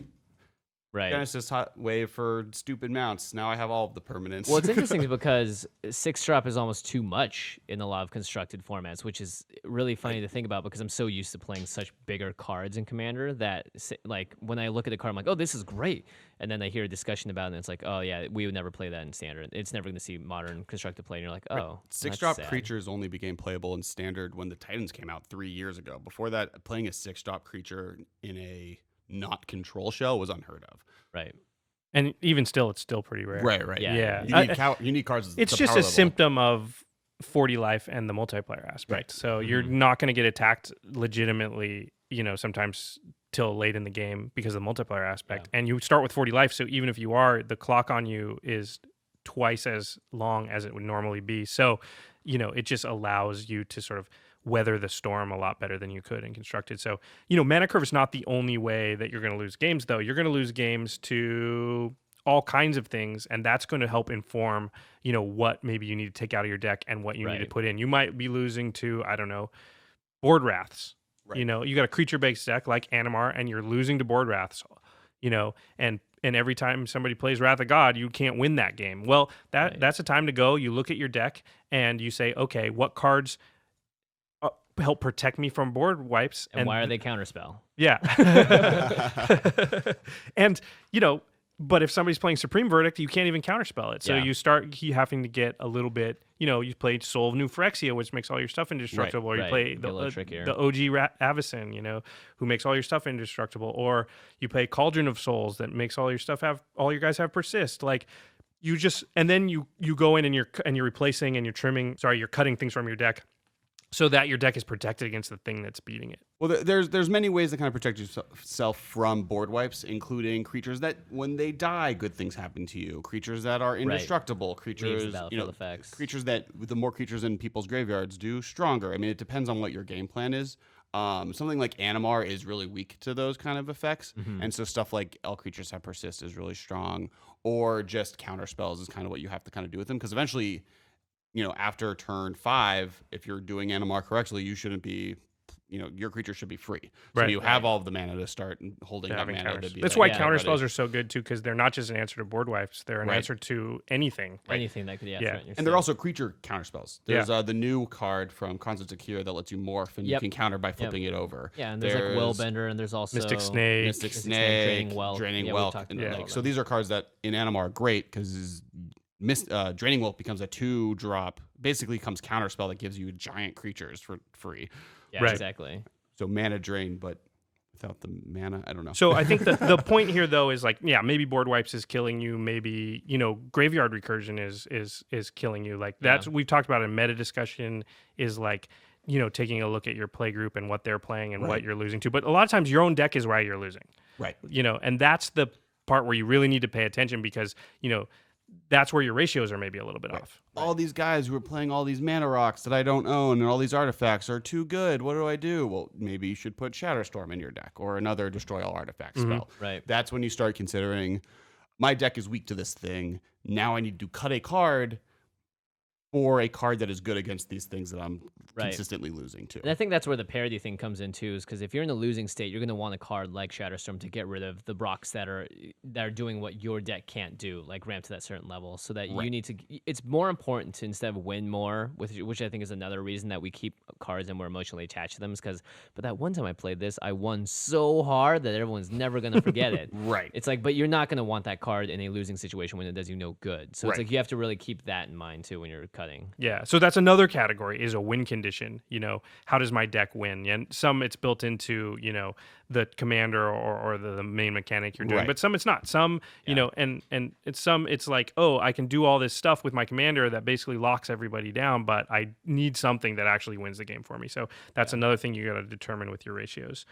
right. Genesis hot wave for stupid mounts. Now I have all of the permanents. Well, it's interesting because 6 drop is almost too much in a lot of constructed formats, which is really funny to think about because I'm so used to playing such bigger cards in Commander that, like, when I look at the card, I'm like, oh, this is great. And then I hear a discussion about it, and it's like, oh, yeah, we would never play that in Standard. It's never going to see modern constructed play. And you're like, oh, 6 that's drop sad. creatures only became playable in Standard when the Titans came out 3 years ago. Before that, playing a 6 drop creature in a not control shell was unheard of. Right. And even still, it's still pretty rare. Right. Yeah. Yeah. You need cards. It's the just power a level. symptom of 40 life and the multiplayer aspect. Right. So you're not going to get attacked legitimately, sometimes till late in the game because of the multiplayer aspect. And you start with 40 life. So even if you are, the clock on you is twice as long as it would normally be. So, it just allows you to sort of weather the storm a lot better than you could in constructed. So, mana curve is not the only way that you're going to lose games, though. You're going to lose games to all kinds of things, and that's going to help inform, what maybe you need to take out of your deck and what you need to Right. put in. You might be losing to, I don't know, board wraths. Right. You got a creature-based deck like Animar, and you're losing to board wraths. And every time somebody plays Wrath of God, you can't win that game. Well, that's a time to go. You look at your deck and you say, okay, what cards help protect me from board wipes? And why are they counterspell? Yeah. And, but if somebody's playing Supreme Verdict, you can't even counterspell it. So Yeah. you start having to get a little bit, you play Soul of New Phyrexia, which makes all your stuff indestructible, or you right. play Get a little trickier. the OG Avacyn, who makes all your stuff indestructible, or you play Cauldron of Souls that makes all your guys have persist. Like, you just, and then you go in and you're replacing and you're cutting things from your deck so that your deck is protected against the thing that's beating it. Well, there's many ways to kind of protect yourself from board wipes, including creatures that when they die, good things happen to you. Creatures that are indestructible. Leaves the Creatures, battlefield effects. creatures that the more creatures in people's graveyards do stronger. I mean, it depends on what your game plan is. Something like Animar is really weak to those kind of effects, and so stuff like all creatures have persist is really strong, or just counter spells is kind of what you have to kind of do with them, because eventually, after turn 5, if you're doing Animar correctly, you shouldn't be, your creature should be free. So Right. you have all of the mana to start holding that Having mana counters. to be. That's like, why yeah, counter buddy. spells are so good too, because they're not just an answer to board wipes; they're an Right. answer to anything. Anything that could, Yeah. threaten your And they're state. also creature counter spells. There's the new card from Concept Secure that lets you morph, and Yep. you can counter by flipping it over. Yeah, and there's like Willbender, and there's also Mystic Snake. Mystic Snake, Snake, Draining Welk. Draining Yeah, we've Welk, talked and about all so them. these are cards that in Animar are great because Draining Welk becomes a 2-drop, basically becomes counterspell that gives you giant creatures for free. Yeah, Right. exactly. So mana drain, but without the mana, I don't know. So I think the point here though is like, yeah, maybe board wipes is killing you. Maybe, graveyard recursion is killing you. Like that's, we've talked about in meta discussion is like, taking a look at your play group and what they're playing and what you're losing to. But a lot of times your own deck is why you're losing, right. and that's the part where you really need to pay attention because, that's where your ratios are maybe a little bit off. All these guys who are playing all these mana rocks that I don't own and all these artifacts are too good. What do I do? Well, maybe you should put Shatterstorm in your deck or another destroy all artifact spell. Right. That's when you start considering my deck is weak to this thing. Now I need to cut a card for a card that is good against these things that I'm Right. consistently losing to. And I think that's where the parity thing comes in too, is because if you're in a losing state, you're going to want a card like Shatterstorm to get rid of the Brocks that are doing what your deck can't do, like ramp to that certain level. So that you need to. It's more important to instead of win more, which I think is another reason that we keep cards and we're emotionally attached to them. But that one time I played this, I won so hard that everyone's never going to forget it. Right. It's like, but you're not going to want that card in a losing situation when it does you no good. So it's Right. like you have to really keep that in mind too when you're cutting. Yeah, so that's another category is a win condition. How does my deck win? And some it's built into, the commander or the main mechanic you're doing, Right. but some it's not. Some, and it's like, oh, I can do all this stuff with my commander that basically locks everybody down, but I need something that actually wins the game for me. So that's another thing you got to determine with your ratios.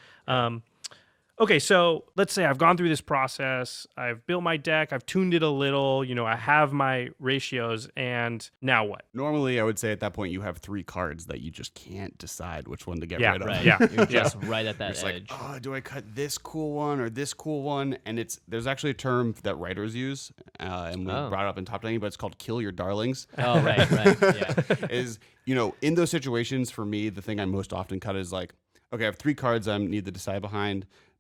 Okay, so let's say I've gone through this process. I've built my deck. I've tuned it a little. I have my ratios, and now what? Normally, I would say at that point you have 3 cards that you just can't decide which one to get Yeah, rid of. Right. Yeah. You're just right at that It's edge. like, oh, do I cut this cool one or this cool one? And there's actually a term that writers use, and we brought it up in Top Dining, but it's called "kill your darlings." Oh, right. Yeah. Is in those situations for me, the thing I most often cut is like, okay, I have 3 cards I need to decide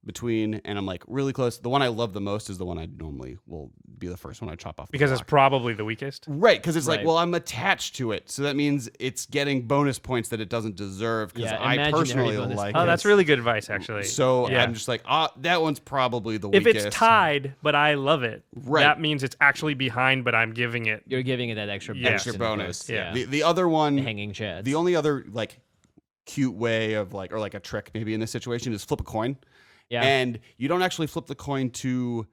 between, and I'm like really close. The one I love the most is the one I normally will be the first one I chop off. The Because it's block. probably the weakest. Right, because it's like, Right. well, I'm attached to it, so that means it's getting bonus points that it doesn't deserve. Because Yeah, I imaginary personally bonus like. Oh, it. that's really good advice, actually. So Yeah. I'm just like, that one's probably the If weakest. it's tied, but I love it, Right. that means it's actually behind, but I'm giving it. You're giving it that extra Yeah. boost extra in bonus. boost, Yeah. The other one, hanging chads. the only other like cute way of like, or like a trick maybe in this situation is flip a coin. Yeah. And you don't actually flip the coin to.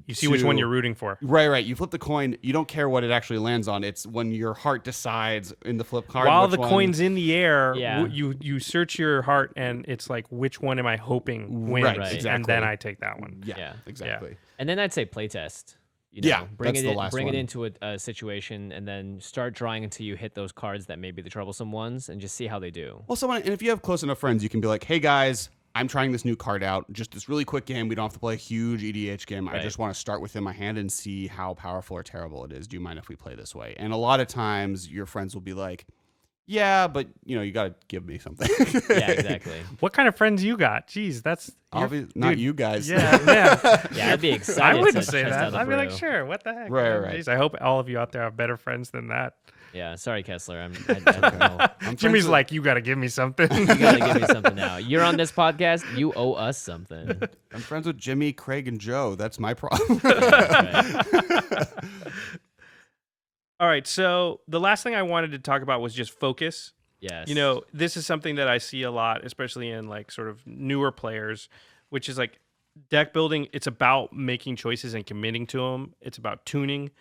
You see which one you're rooting for. Right. You flip the coin. You don't care what it actually lands on. It's when your heart decides in the flip card. While which the one- coin's in the air, Yeah. you search your heart, and it's like, which one am I hoping wins? Right, Right. And exactly. then I take that one. Yeah, Yeah. exactly. And then I'd say playtest. Yeah, bring that's it the in, last bring one. it into a situation, and then start drawing until you hit those cards that may be the troublesome ones, and just see how they do. Well, and if you have close enough friends, you can be like, hey guys, I'm trying this new card out. Just this really quick game. We don't have to play a huge EDH game. I Right. just want to start within my hand and see how powerful or terrible it is. Do you mind if we play this way? And a lot of times your friends will be like, yeah, but you got to give me something. Yeah, exactly. What kind of friends you got? Jeez, that's Not dude, you guys. Yeah, yeah. Yeah, I'd be I excited. wouldn't to say test out that. the I'd be like, brew. sure, what the heck? Right, man? right. Jeez, I hope all of you out there have better friends than that. Yeah, sorry, Kessler. I don't know. I'm friends Jimmy's with- like, you got to give me something. You gotta give me something now. You're on this podcast. You owe us something. I'm friends with Jimmy, Craig, and Joe. That's my problem. Right. All right, so the last thing I wanted to talk about was just focus. Yes. This is something that I see a lot, especially in like sort of newer players, which is like deck building. It's about making choices and committing to them. It's about tuning.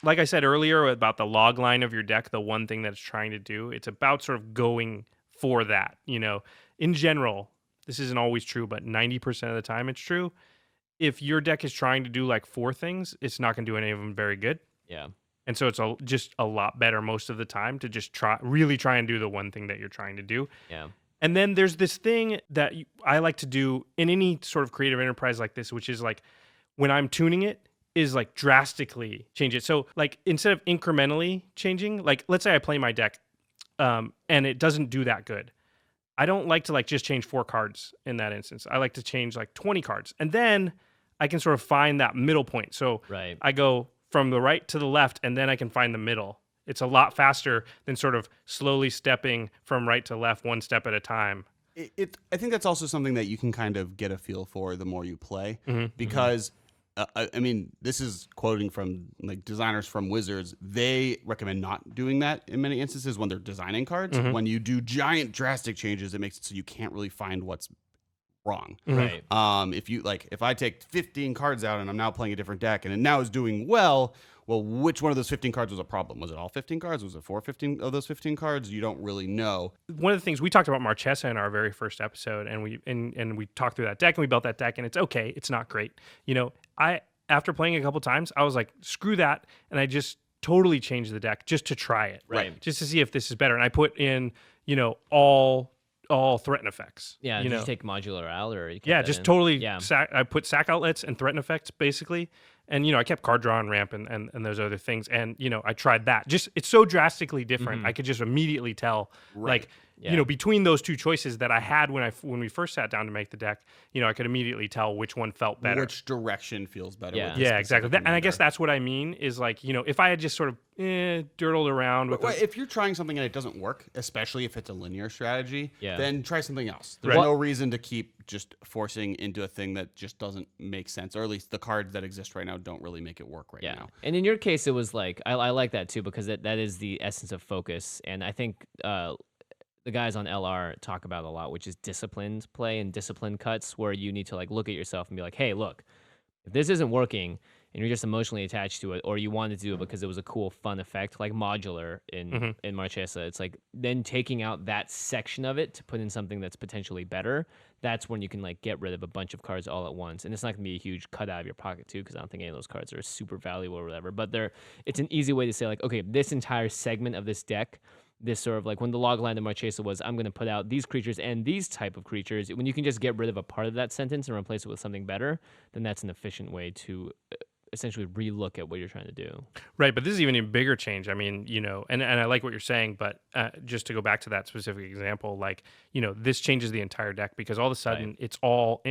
Like I said earlier about the log line of your deck, the one thing that it's trying to do, it's about sort of going for that. In general, this isn't always true, but 90% of the time it's true. If your deck is trying to do like 4 things, it's not going to do any of them very good. Yeah. And so it's just a lot better most of the time to just really try and do the one thing that you're trying to do. Yeah. And then there's this thing that I like to do in any sort of creative enterprise like this, which is like when I'm tuning it, is like drastically change it. So like instead of incrementally changing, like let's say I play my deck and it doesn't do that good. I don't like to like just change 4 cards in that instance. I like to change like 20 cards. And then I can sort of find that middle point. So Right. I go from the right to the left, and then I can find the middle. It's a lot faster than sort of slowly stepping from right to left, one step at a time. I think that's also something that you can kind of get a feel for the more you play, Mm-hmm. because I mean, this is quoting from like designers from Wizards. They recommend not doing that in many instances when they're designing cards. Mm-hmm. When you do giant drastic changes, it makes it so you can't really find what's wrong. Right. If I take 15 cards out and I'm now playing a different deck and it now is doing well, which one of those 15 cards was a problem? Was it all 15 cards? Was it 15 of those 15 cards? You don't really know. One of the things we talked about Marchesa in our very first episode, and we talked through that deck and we built that deck, and it's okay. It's not great. After playing a couple times, I was like, screw that, and I just totally changed the deck just to try it, Right. Just to see if this is better. And I put in, all threaten effects. Yeah. Did you take modular out or? You kept Yeah, that just in? totally. Yeah. I put sack outlets and threaten effects basically, And, I kept card draw and ramp and those other things. And, I tried that. Just, it's so drastically different. I could just immediately tell, like, between those two choices that I had when we first sat down to make the deck, I could immediately tell which one felt better. Which direction feels better. Yeah. with the Yeah, exactly. specific And I guess commander. that's what I mean is like, if I had just sort of dirtled around with Well, those- if you're trying something and it doesn't work, especially if it's a linear strategy, Yeah. then try something else. There's Right. no reason to keep just forcing into a thing that just doesn't make sense, or at least the cards that exist right now don't really make it work right now. And in your case, it was like I like that too because that is the essence of focus, and I think the guys on LR talk about it a lot, which is disciplined play and disciplined cuts, where you need to like look at yourself and be like, hey, look, if this isn't working and you're just emotionally attached to it, or you wanted to do it because it was a cool, fun effect, like modular in Marchesa, it's like then taking out that section of it to put in something that's potentially better. That's when you can like get rid of a bunch of cards all at once, and it's not gonna be a huge cut out of your pocket too, because I don't think any of those cards are super valuable or whatever. But it's an easy way to say like, okay, this entire segment of this deck. This sort of like when the logline of Marchesa was, I'm going to put out these creatures and these type of creatures. When you can just get rid of a part of that sentence and replace it with something better, then that's an efficient way to essentially relook at what you're trying to do. Right, but this is even a bigger change. I mean, and I like what you're saying, but just to go back to that specific example, like, this changes the entire deck because all of a sudden it's all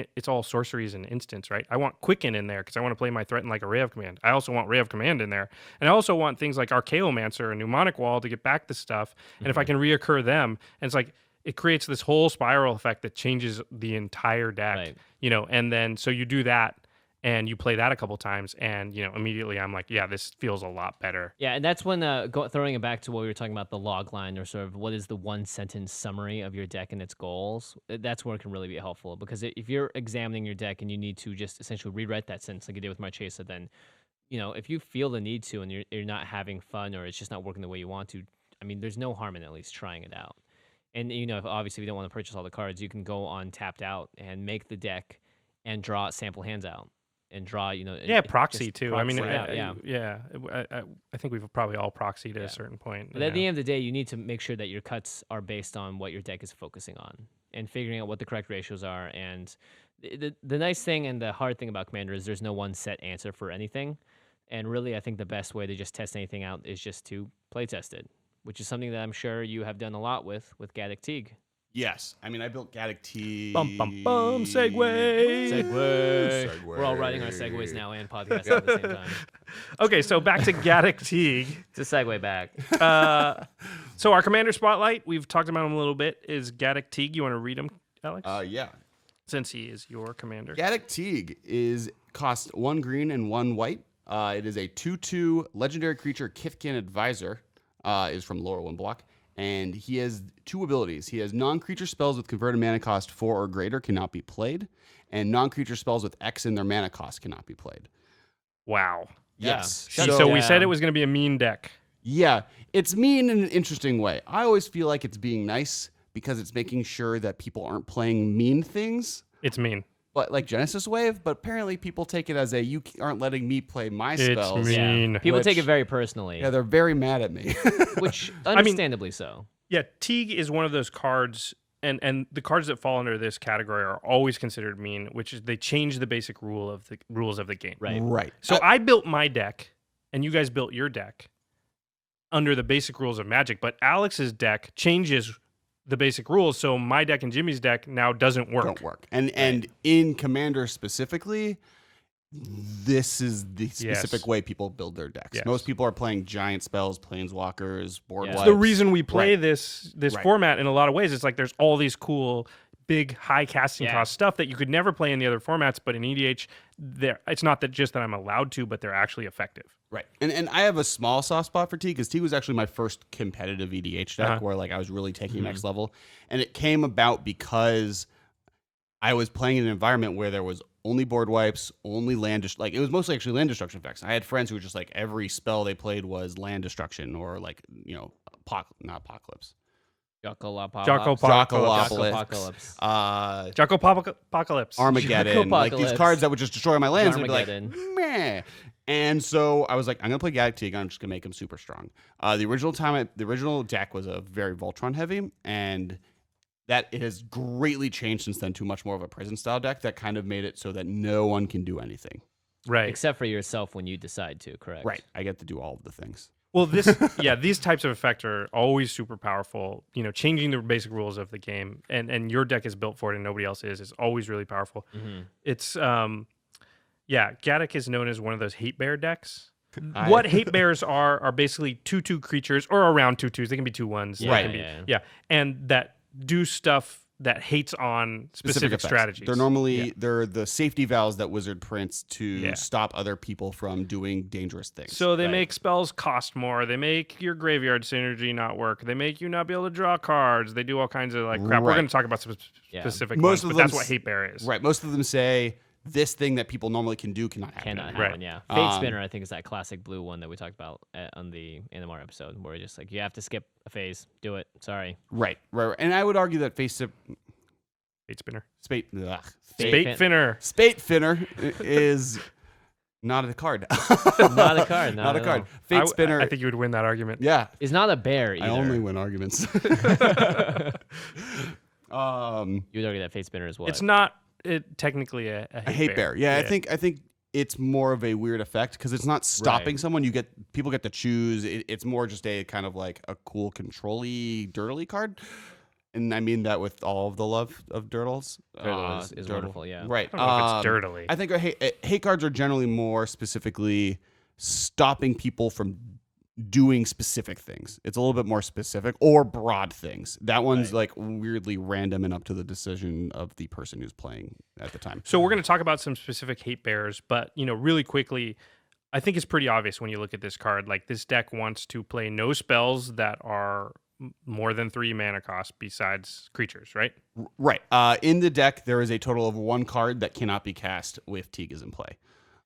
sorceries and instants, right? I want Quicken in there because I want to play my Threaten like a Ray of Command. I also want Ray of Command in there, and I also want things like Archaeomancer and Mnemonic Wall to get back the stuff. And if I can reoccur them, and it's like it creates this whole spiral effect that changes the entire deck, and then so you do that. And you play that a couple times, and immediately I'm like, yeah, this feels a lot better. Yeah, and that's when throwing it back to what we were talking about, the log line, or sort of what is the one sentence summary of your deck and its goals. That's where it can really be helpful, because if you're examining your deck and you need to just essentially rewrite that sentence like you did with Marchesa, then if you feel the need to and you're not having fun or it's just not working the way you want to, I mean, there's no harm in at least trying it out. And if obviously you don't want to purchase all the cards, you can go on Tapped Out and make the deck and draw sample hands out. And draw, proxy too. I mean, I think we've probably all proxied at a certain point. But at the end of the day, you need to make sure that your cuts are based on what your deck is focusing on and figuring out what the correct ratios are. And the nice thing and the hard thing about Commander is there's no one set answer for anything. And really, I think the best way to just test anything out is just to play test it, which is something that I'm sure you have done a lot with Gaddock Teague. Yes, I mean I built Gaddock Teague. Bum bum bum. Segue. We're all writing our segues now and podcasting at the same time. Okay, so back to Gaddock Teague. It's a segue back. So our commander spotlight, we've talked about him a little bit, is Gaddock Teague. You want to read him, Alex? Yeah. Since he is your commander. Gaddock Teague costs 1 green and 1 white. It is a 2/2 legendary creature, Kithkin Advisor. Is from Laurel and Block. And he has 2 abilities. He has non-creature spells with converted mana cost 4 or greater cannot be played, and non-creature spells with X in their mana cost cannot be played. Wow. Yes. So we said it was going to be a mean deck. Yeah, it's mean in an interesting way. I always feel like it's being nice because it's making sure that people aren't playing mean things. It's mean. But like Genesis Wave, but apparently people take it as you aren't letting me play my spells. It's mean. People take it very personally. Yeah, they're very mad at me. Which understandably so. Yeah, Teague is one of those cards, and the cards that fall under this category are always considered mean, which is they change the basic rules of the game. Right. Right. So I built my deck, and you guys built your deck under the basic rules of Magic, but Alex's deck changes the basic rules, so my deck and Jimmy's deck now doesn't work. Don't work. And in Commander specifically, this is the specific way people build their decks. Yes. Most people are playing giant spells, planeswalkers, board Yeah. wipes. The reason we play Right. this Right. format in a lot of ways, it's like there's all these cool, big, high casting cost stuff that you could never play in the other formats, but in EDH, it's not that just that I'm allowed to, but they're actually effective. Right. And I have a small soft spot for Teague because Teague was actually my first competitive EDH deck where like I was really taking next level. And it came about because I was playing in an environment where there was only board wipes, only land it was mostly actually land destruction effects. I had friends who were just like every spell they played was land destruction or like, not apocalypse. Jockopocalypse. Jockopocalypse. Armageddon. Like these Jockopocalypse. cards that would just destroy my lands and be like, Armageddon. meh. And so I was like, I'm gonna play Gaddock Teague. I'm just gonna make him super strong. The original deck was a very Voltron heavy, and that it has greatly changed since then to much more of a prison style deck that kind of made it so that no one can do anything. Right. Except for yourself when you decide to, correct? Right. I get to do all of the things. Well, these types of effects are always super powerful. You know, changing the basic rules of the game, and your deck is built for it, and nobody else is always really powerful. Mm-hmm. It's Gaddock is known as one of those hate bear decks. What hate bears are basically 2/2 creatures, or around 2/2s. They can be 2/1s. Yeah, They can be, yeah. and that do stuff that hates on specific effects. strategies. They're normally they're the safety valves that Wizard prints to Yeah. stop other people from doing dangerous things. So they Right. make spells cost more. They make your graveyard synergy not work. They make you not be able to draw cards. They do all kinds of like crap. We're Right. going to talk about some Yeah. specific Most ones, of but them that's what hate bear is. right, most of them say this thing that people normally can do cannot happen. Cannot Right. happen, yeah. Fate Spinner, I think, is that classic blue one that we talked about on the NMR episode, where just like, you have to skip a phase. Do it. Sorry. Right. And I would argue that Fate spinner. Spate Spate finner. Finner is not a card. Not a card. Not a at card. all. Fate Spinner. I think you would win that argument. yeah. It's not a bear either. I only win arguments. You would argue that Fate Spinner is what? It's not technically a a hate bear. Yeah, I think it's more of a weird effect because it's not stopping Right. someone. People get to choose. It's more just a kind of like a cool control-y, dirtly card. And I mean that with all of the love of Dirtles. Dirtle is Dirtle. wonderful, yeah. Right. I don't know if it's dirtily. I think hate cards are generally more specifically stopping people from doing specific things. It's a little bit more specific or broad things. That one's like weirdly random and up to the decision of the person who's playing at the time. So we're going to talk about some specific hate bears, but really quickly, I think it's pretty obvious when you look at this card. Like, this deck wants to play no spells that are more than 3 mana cost besides creatures, right? Right. In the deck, there is a total of 1 card that cannot be cast if Teague is in play.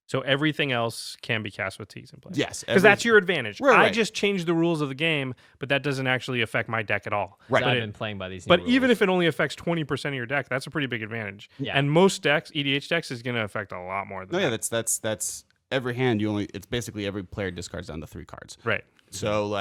So everything else can be cast with Teagues in play. Yes. Because that's your advantage. Right, I right. just changed the rules of the game, but that doesn't actually affect my deck at all. Right. I've But, been playing by these new but rules. even if it only affects 20% of your deck, that's a pretty big advantage. Yeah. And most decks, EDH decks, is going to affect a lot more than No, yeah, that. that's every hand it's basically every player discards down to 3 cards. Right. So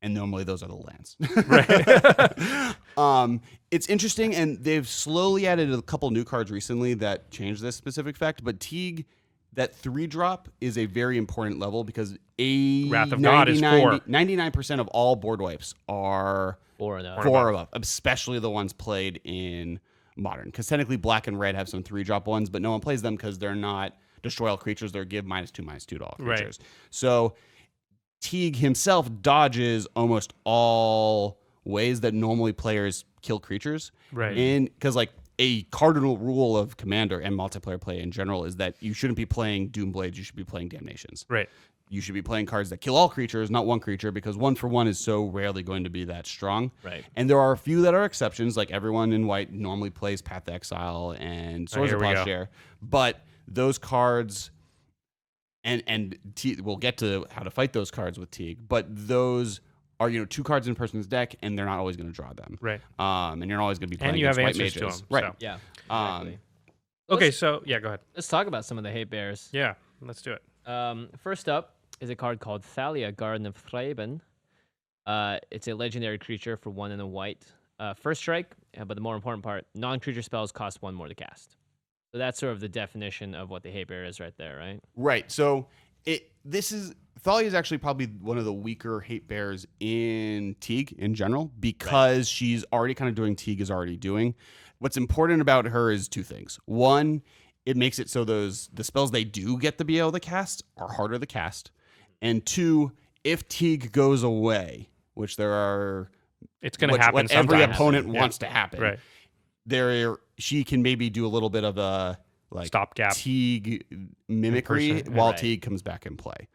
and normally those are the lands. Right. It's interesting, and they've slowly added a couple new cards recently that change this specific fact. But Teague, that 3-drop is a very important level because Wrath of God is 4. 99% of all board wipes are 4 and 4 or above, especially the ones played in Modern. Because technically black and red have some 3-drop ones, but no one plays them because they're not destroy all creatures. They're give -2/-2 to all Right. creatures. So Teague himself dodges almost all ways that normally players kill creatures. Right. Because a cardinal rule of Commander and multiplayer play in general is that you shouldn't be playing Doomblades. You should be playing Damnations. Right. You should be playing cards that kill all creatures, not one creature, because 1-for-1 is so rarely going to be that strong. Right. And there are a few that are exceptions, like everyone in white normally plays Path to Exile and Swords of here we go. Plowshare. But those cards, we'll get to how to fight those cards with Teague, but those are 2 cards in a person's deck, and they're not always going to draw them. Right. And you're not always going to be playing And you have against white answers to mages. them. Right. So. Yeah. Um, Exactly. Okay, so, yeah, go ahead. Let's talk about some of the hate bears. Yeah, let's do it. First up is a card called Thalia, Garden of Thraben. It's a legendary creature for 1 and a white. First strike, but the more important part, non-creature spells cost 1 more to cast. So that's sort of the definition of what the hate bear is right there, right? Right. So Thalia is actually probably one of the weaker hate bears in Teague in general because she's already kind of doing Teague is already doing. What's important about her is 2 things. One, it makes it so the spells they do get to be able to cast are harder to cast. And 2, if Teague goes away, which there are It's going to happen what every sometimes. opponent Yeah. wants to happen. Right. She can maybe do a little bit of a Stopgap. Teague mimicry Impersonate, while right. Teague comes back in play.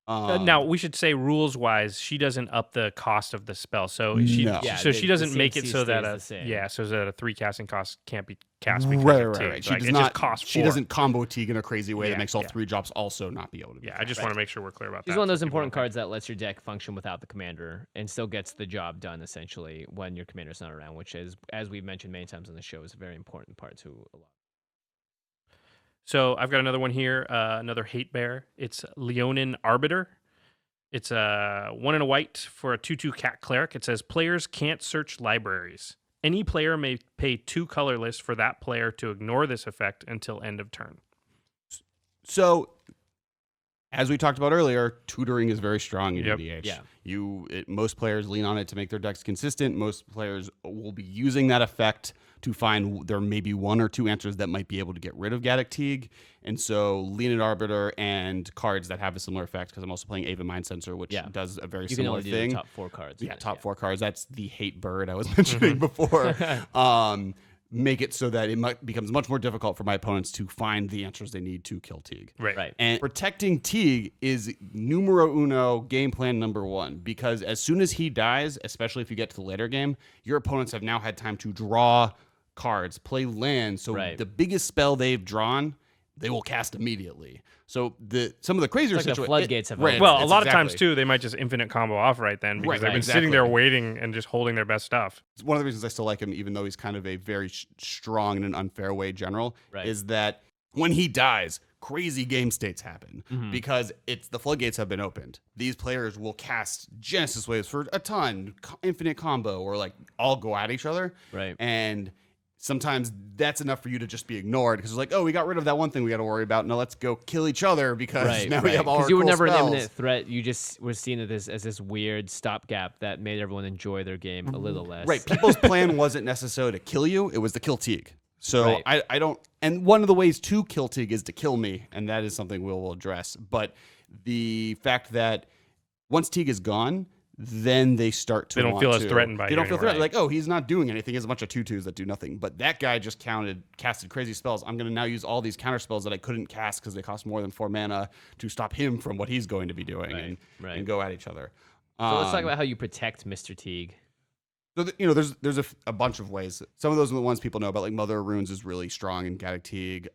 Now we should say rules-wise, she doesn't up the cost of the spell, so she No. Yeah, so she the doesn't make it CMC so that stays the same. so that a 3 casting cost can't be cast because Right. of Teague. She Like, does it not just costs She 4. doesn't combo Teague in a crazy way Yeah, that makes all yeah. 3 drops also not be able to be. Yeah, I just want to make sure we're clear about that. She's one of those so people important don't cards that lets your deck function without the commander and still gets the job done, essentially, when your commander's not around, which is, as we've mentioned many times on the show, is a very important part to a lot. think. So I've got another one here, another hate bear. It's Leonin Arbiter. It's a 1 and a white for a 2/2 cat cleric. It says players can't search libraries. Any player may pay 2 colorless for that player to ignore this effect until end of turn. So, as we talked about earlier, tutoring is very strong in Yep. EDH. Yeah. Most players lean on it to make their decks consistent. Most players will be using that effect to find there may be one or two answers that might be able to get rid of Gaddock Teague. And so Leonid Arbiter and cards that have a similar effect, because I'm also playing Ava Mind Sensor, which does a very You can similar only do thing. the top 4 cards. Yeah, top 4 cards. That's the hate bird I was mentioning before. Make it so that it becomes much more difficult for my opponents to find the answers they need to kill Teague. Right. And protecting Teague is numero uno, game plan number 1, because as soon as he dies, especially if you get to the later game, your opponents have now had time to draw cards, play lands. So the biggest spell they've drawn, they will cast immediately. So some of the crazier It's like the situations, floodgates have right, opened. Well, a it's lot of exactly. times too, they might just infinite combo off right then because Right, they've been exactly. sitting there waiting and just holding their best stuff. It's one of the reasons I still like him, even though he's kind of a very strong in an unfair way general, Right. is that when he dies, crazy game states happen because the floodgates have been opened. These players will cast Genesis Waves for a ton, infinite combo, or like all go at each other. Right. And sometimes that's enough for you to just be ignored because it's like, oh, we got rid of that one thing we got to worry about. Now let's go kill each other because now we have all our you were cool never spells. an imminent threat. You just were seen as this weird stopgap that made everyone enjoy their game a little less. Right. People's plan wasn't necessarily to kill you, it was to kill Teague. So Right. I don't, and one of the ways to kill Teague is to kill me, and that is something we'll address. But the fact that once Teague is gone, then they start to They don't want feel as to- threatened by They you don't feel anymore. threatened. Like, oh, he's not doing anything. He has a bunch of tutus that do nothing. But that guy just casted crazy spells. I'm going to now use all these counter spells that I couldn't cast because they cost more than 4 mana to stop him from what he's going to be doing and go at each other. So let's talk about how you protect Mr. Teague. So there's a bunch of ways. Some of those are the ones people know about. Like Mother of Runes is really strong in Gaddock Teague.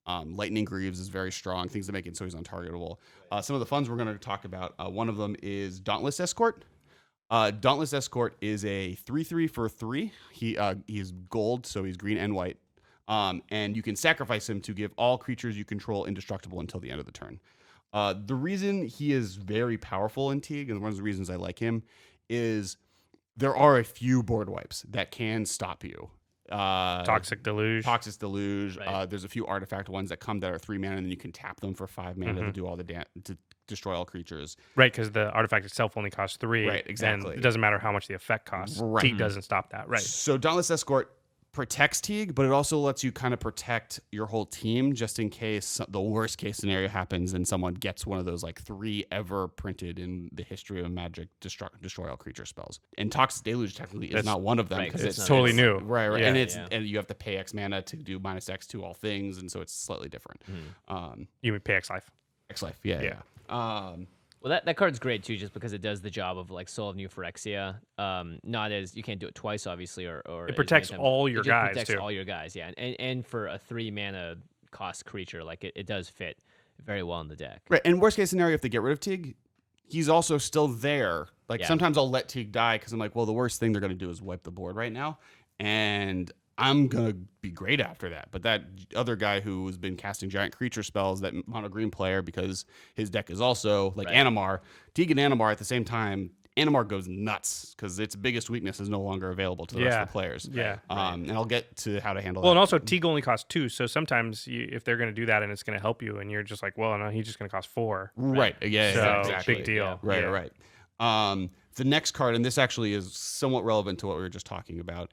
Lightning Greaves is very strong. Things that make it so he's untargetable. Some of the funds we're going to talk about. One of them is Dauntless Escort. Dauntless Escort is a 3/3 for 3. He's gold, so he's green and white. And you can sacrifice him to give all creatures you control indestructible until the end of the turn. The reason he is very powerful in Teague, and one of the reasons I like him, is there are a few board wipes that can stop you. Toxic Deluge. Toxic Deluge. Right. There's a few artifact ones that come that are 3 mana, and then you can tap them for 5 mana to do all the to destroy all creatures. Right, because the artifact itself only costs 3. Right, exactly. And it doesn't matter how much the effect costs. Right. Teague doesn't stop that. Right. So Dauntless Escort protects Teague, but it also lets you kind of protect your whole team just in case the worst case scenario happens and someone gets one of those like 3 ever printed in the history of Magic destroy all creature spells. And Toxic Deluge technically is not one of them right, because 'cause it's it's totally new. Right. Yeah. And you have to pay X mana to do -X to all things, and so it's slightly different. You mean pay X life. X Life, yeah. Well, that card's great too, just because it does the job of like Soul of New Phyrexia. Not as you can't do it twice, obviously, or It as protects many times. all your It just guys, protects too. all your guys, yeah. And for a 3 mana cost creature, like it does fit very well in the deck. Right. And worst case scenario, if they get rid of Teague, he's also still there. Like Yeah. sometimes I'll let Teague die because I'm like, well, the worst thing they're going to do is wipe the board right now. And I'm going to be great after that. But that other guy who has been casting giant creature spells, that mono green player, because his deck is also like Right. Animar, Teague and Animar at the same time, Animar goes nuts because its biggest weakness is no longer available to the rest of the players. Yeah. And I'll get to how to handle Well, and that. also Teague only costs 2, so sometimes if they're going to do that and it's going to help you, and you're just like, well, no, he's just going to cost 4. Right. Yeah. So exactly. big deal. Right, Yeah. right. The next card, and this actually is somewhat relevant to what we were just talking about,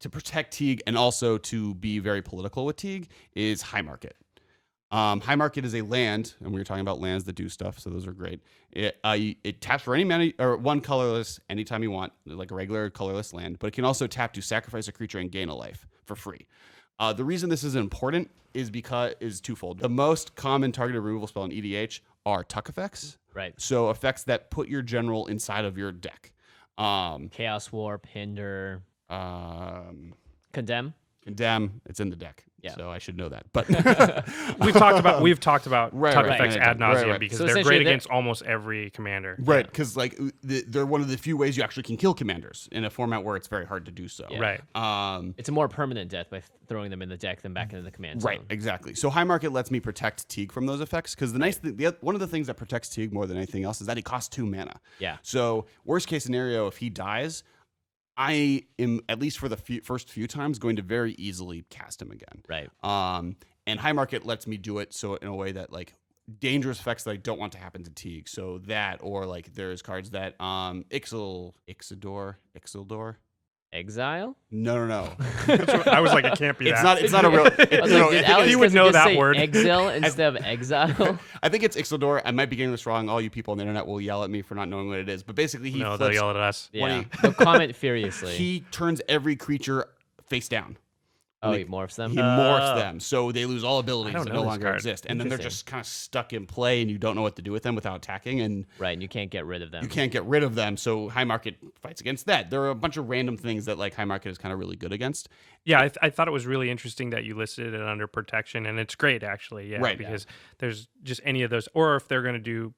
to protect Teague and also to be very political with Teague, is High Market. High Market is a land, and we were talking about lands that do stuff, so those are great. It taps for any mana or 1 colorless anytime you want, like a regular colorless land, but it can also tap to sacrifice a creature and gain a life for free. The reason this is important is twofold. The most common targeted removal spell in EDH are tuck effects. Right. So effects that put your general inside of your deck. Chaos Warp, Hinder, Condemn, Condemn. it's in the deck. Yeah. So I should know that. But We've talked about Right, tuck right, effects right, ad nauseum right. because So they're essentially great they're- against almost every commander. right, because like they're one of the few ways you actually can kill commanders in a format where it's very hard to do so. Right. It's a more permanent death by throwing them in the deck than back into the command Right, zone. exactly. So High Market lets me protect Teague from those effects because the nice thing, one of the things that protects Teague more than anything else is that he costs 2 mana. Yeah. So worst case scenario, if he dies, I am, at least for the first few times, going to very easily cast him again. Right. And High Market lets me do it so in a way that like dangerous effects that I don't want to happen to Teague. So that, or like there's cards that Ixildor. Exile? No. I was like, it can't be It's that. not a real. I was like, did Alex he would know just that say word. Exile instead of exile. I think it's Ixildor. I might be getting this wrong. All you people on the internet will yell at me for not knowing what it is. But basically, he No, they'll flips. yell at us. Yeah. he- They'll comment furiously. He turns every creature face down. he morphs them. He morphs them, so they lose all abilities don't that know no this longer card. exist, and then they're Interesting. just kind of stuck in play, and you don't know what to do with them without attacking, and Right, and you can't get rid of them. you can't get rid of them. So High Market fights against that. There are a bunch of random things that like High Market is kind of really good against. Yeah, I thought it was really interesting that you listed it under protection, and it's great actually. Yeah, Right. because there's just any of those, or if they're going to do,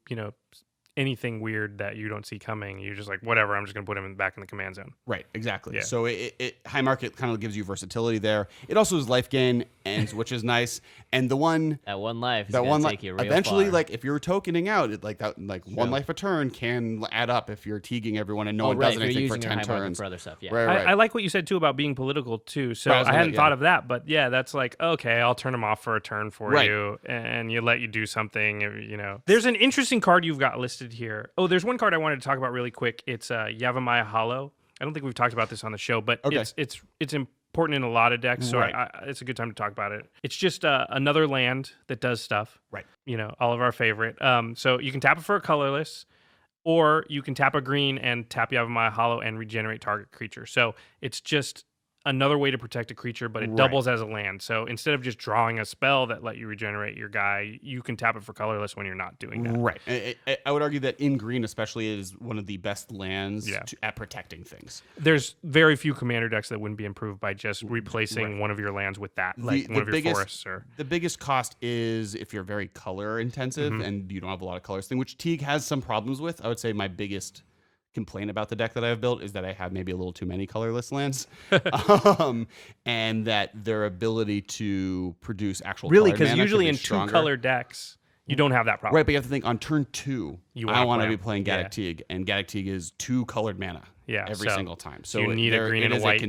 anything weird that you don't see coming, you're just like, whatever. I'm just going to put him back in the command zone. Right, exactly. Yeah. So it High Market kind of gives you versatility there. It also is life gain, and which is nice. And the one That one life is that gonna one take you real eventually, far. like if you're tokening out, it, like that, like one life a turn can add up if you're teaguing everyone and no one right, does if you're anything for using your 10 high market turns. for other stuff. Yeah. Right. I like what you said too about being political too. So Right, I was I gonna- hadn't yeah. thought of that, but yeah, that's like, okay, I'll turn him off for a turn for Right. you, and you let you do something. There's an interesting card you've got listed here. Oh, there's one card I wanted to talk about really quick. It's Yavimaya Hollow. I don't think we've talked about this on the show, but Okay. it's important in a lot of decks, so Right. it's a good time to talk about it. It's just another land that does stuff. Right. All of our favorite. So you can tap it for a colorless, or you can tap a green and tap Yavimaya Hollow and regenerate target creature. So it's just another way to protect a creature, but it Right. doubles as a land. So instead of just drawing a spell that let you regenerate your guy, you can tap it for colorless when you're not doing that. Right. I would argue that in green, especially, it is one of the best lands Yeah. at protecting things. There's very few commander decks that wouldn't be improved by just replacing one of your lands with that, like one of your forests. Or The biggest cost is if you're very color intensive Mm-hmm. and you don't have a lot of colors thing, which Teague has some problems with. I would say my biggest complaint about the deck that I've built is that I have maybe a little too many colorless lands, and that their ability to produce actual really, colored because mana could usually be in stronger. two-color decks, you don't have that problem. Right, but you have to think on turn 2, You I wanna want to play be 'em. playing Gaddock Yeah. Teague, and Gaddock Teague is 2 colored mana Yeah, every so single time. So So you need a green it and a is white in your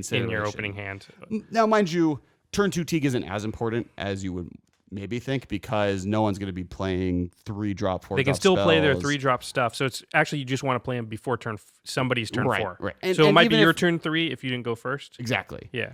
consideration. opening hand. Now, mind you, turn 2 Teague isn't as important as you would maybe think, because no one's going to be playing 3-drop, 4-drop They can still play their spells. 3-drop stuff. So it's actually, you just want to play them before somebody's turn Right, 4. right. And- So it and might be even your if- turn 3 if you didn't go first. Exactly. Yeah.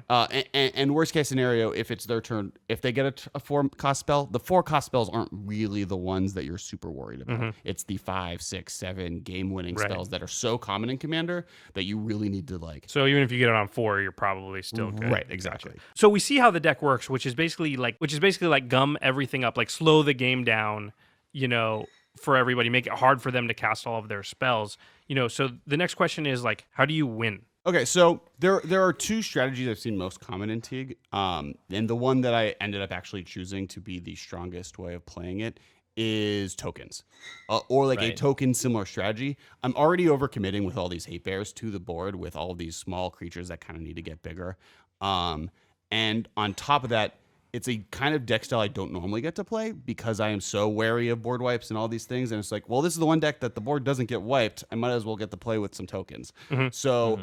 And worst case scenario, if it's their turn, if they get a 4-cost spell, the 4-cost spells aren't really the ones that you're super worried about. It's the 5, 6, 7 game-winning Right. spells that are so common in Commander that you really need to like. So even if you get it on 4, you're probably still good. Right, exactly. So we see how the deck works, which is basically like gum everything up, like slow the game down, for everybody, make it hard for them to cast all of their spells. So the next question is like, how do you win? Okay, so there are 2 strategies I've seen most common in Teague, and the one that I ended up actually choosing to be the strongest way of playing it is tokens, or like a Right. token similar strategy. I'm already overcommitting with all these hate bears to the board with all these small creatures that kind of need to get bigger, and on top of that, it's a kind of deck style I don't normally get to play because I am so wary of board wipes and all these things. And it's like, well, this is the one deck that the board doesn't get wiped. I might as well get to play with some tokens. So,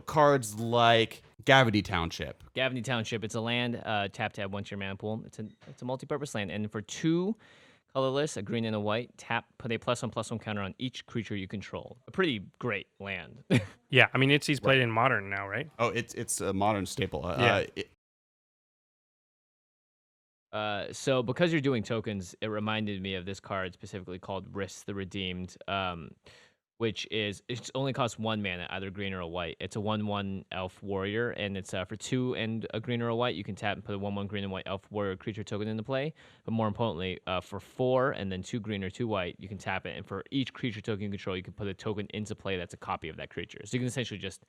cards like Gavity Township. Gavany Township. It's a land. Tap to add 1 to your mana pool. It's a multi-purpose land, and for 2 colorless, a green and a white, tap, put a +1/+1 counter on each creature you control. A pretty great land. Yeah, I mean, he's played in Modern now, right? Oh, it's a modern staple. Yeah. So because you're doing tokens, it reminded me of this card specifically called Risk the Redeemed, which is it only costs 1 mana, either green or a white. It's a 1/1 elf warrior, and it's for 2 and a green or a white. You can tap and put a 1/1 green and white elf warrior creature token into play. But more importantly, for 4 and then 2 green or 2 white, you can tap it, and for each creature token you control, you can put a token into play that's a copy of that creature. So you can essentially just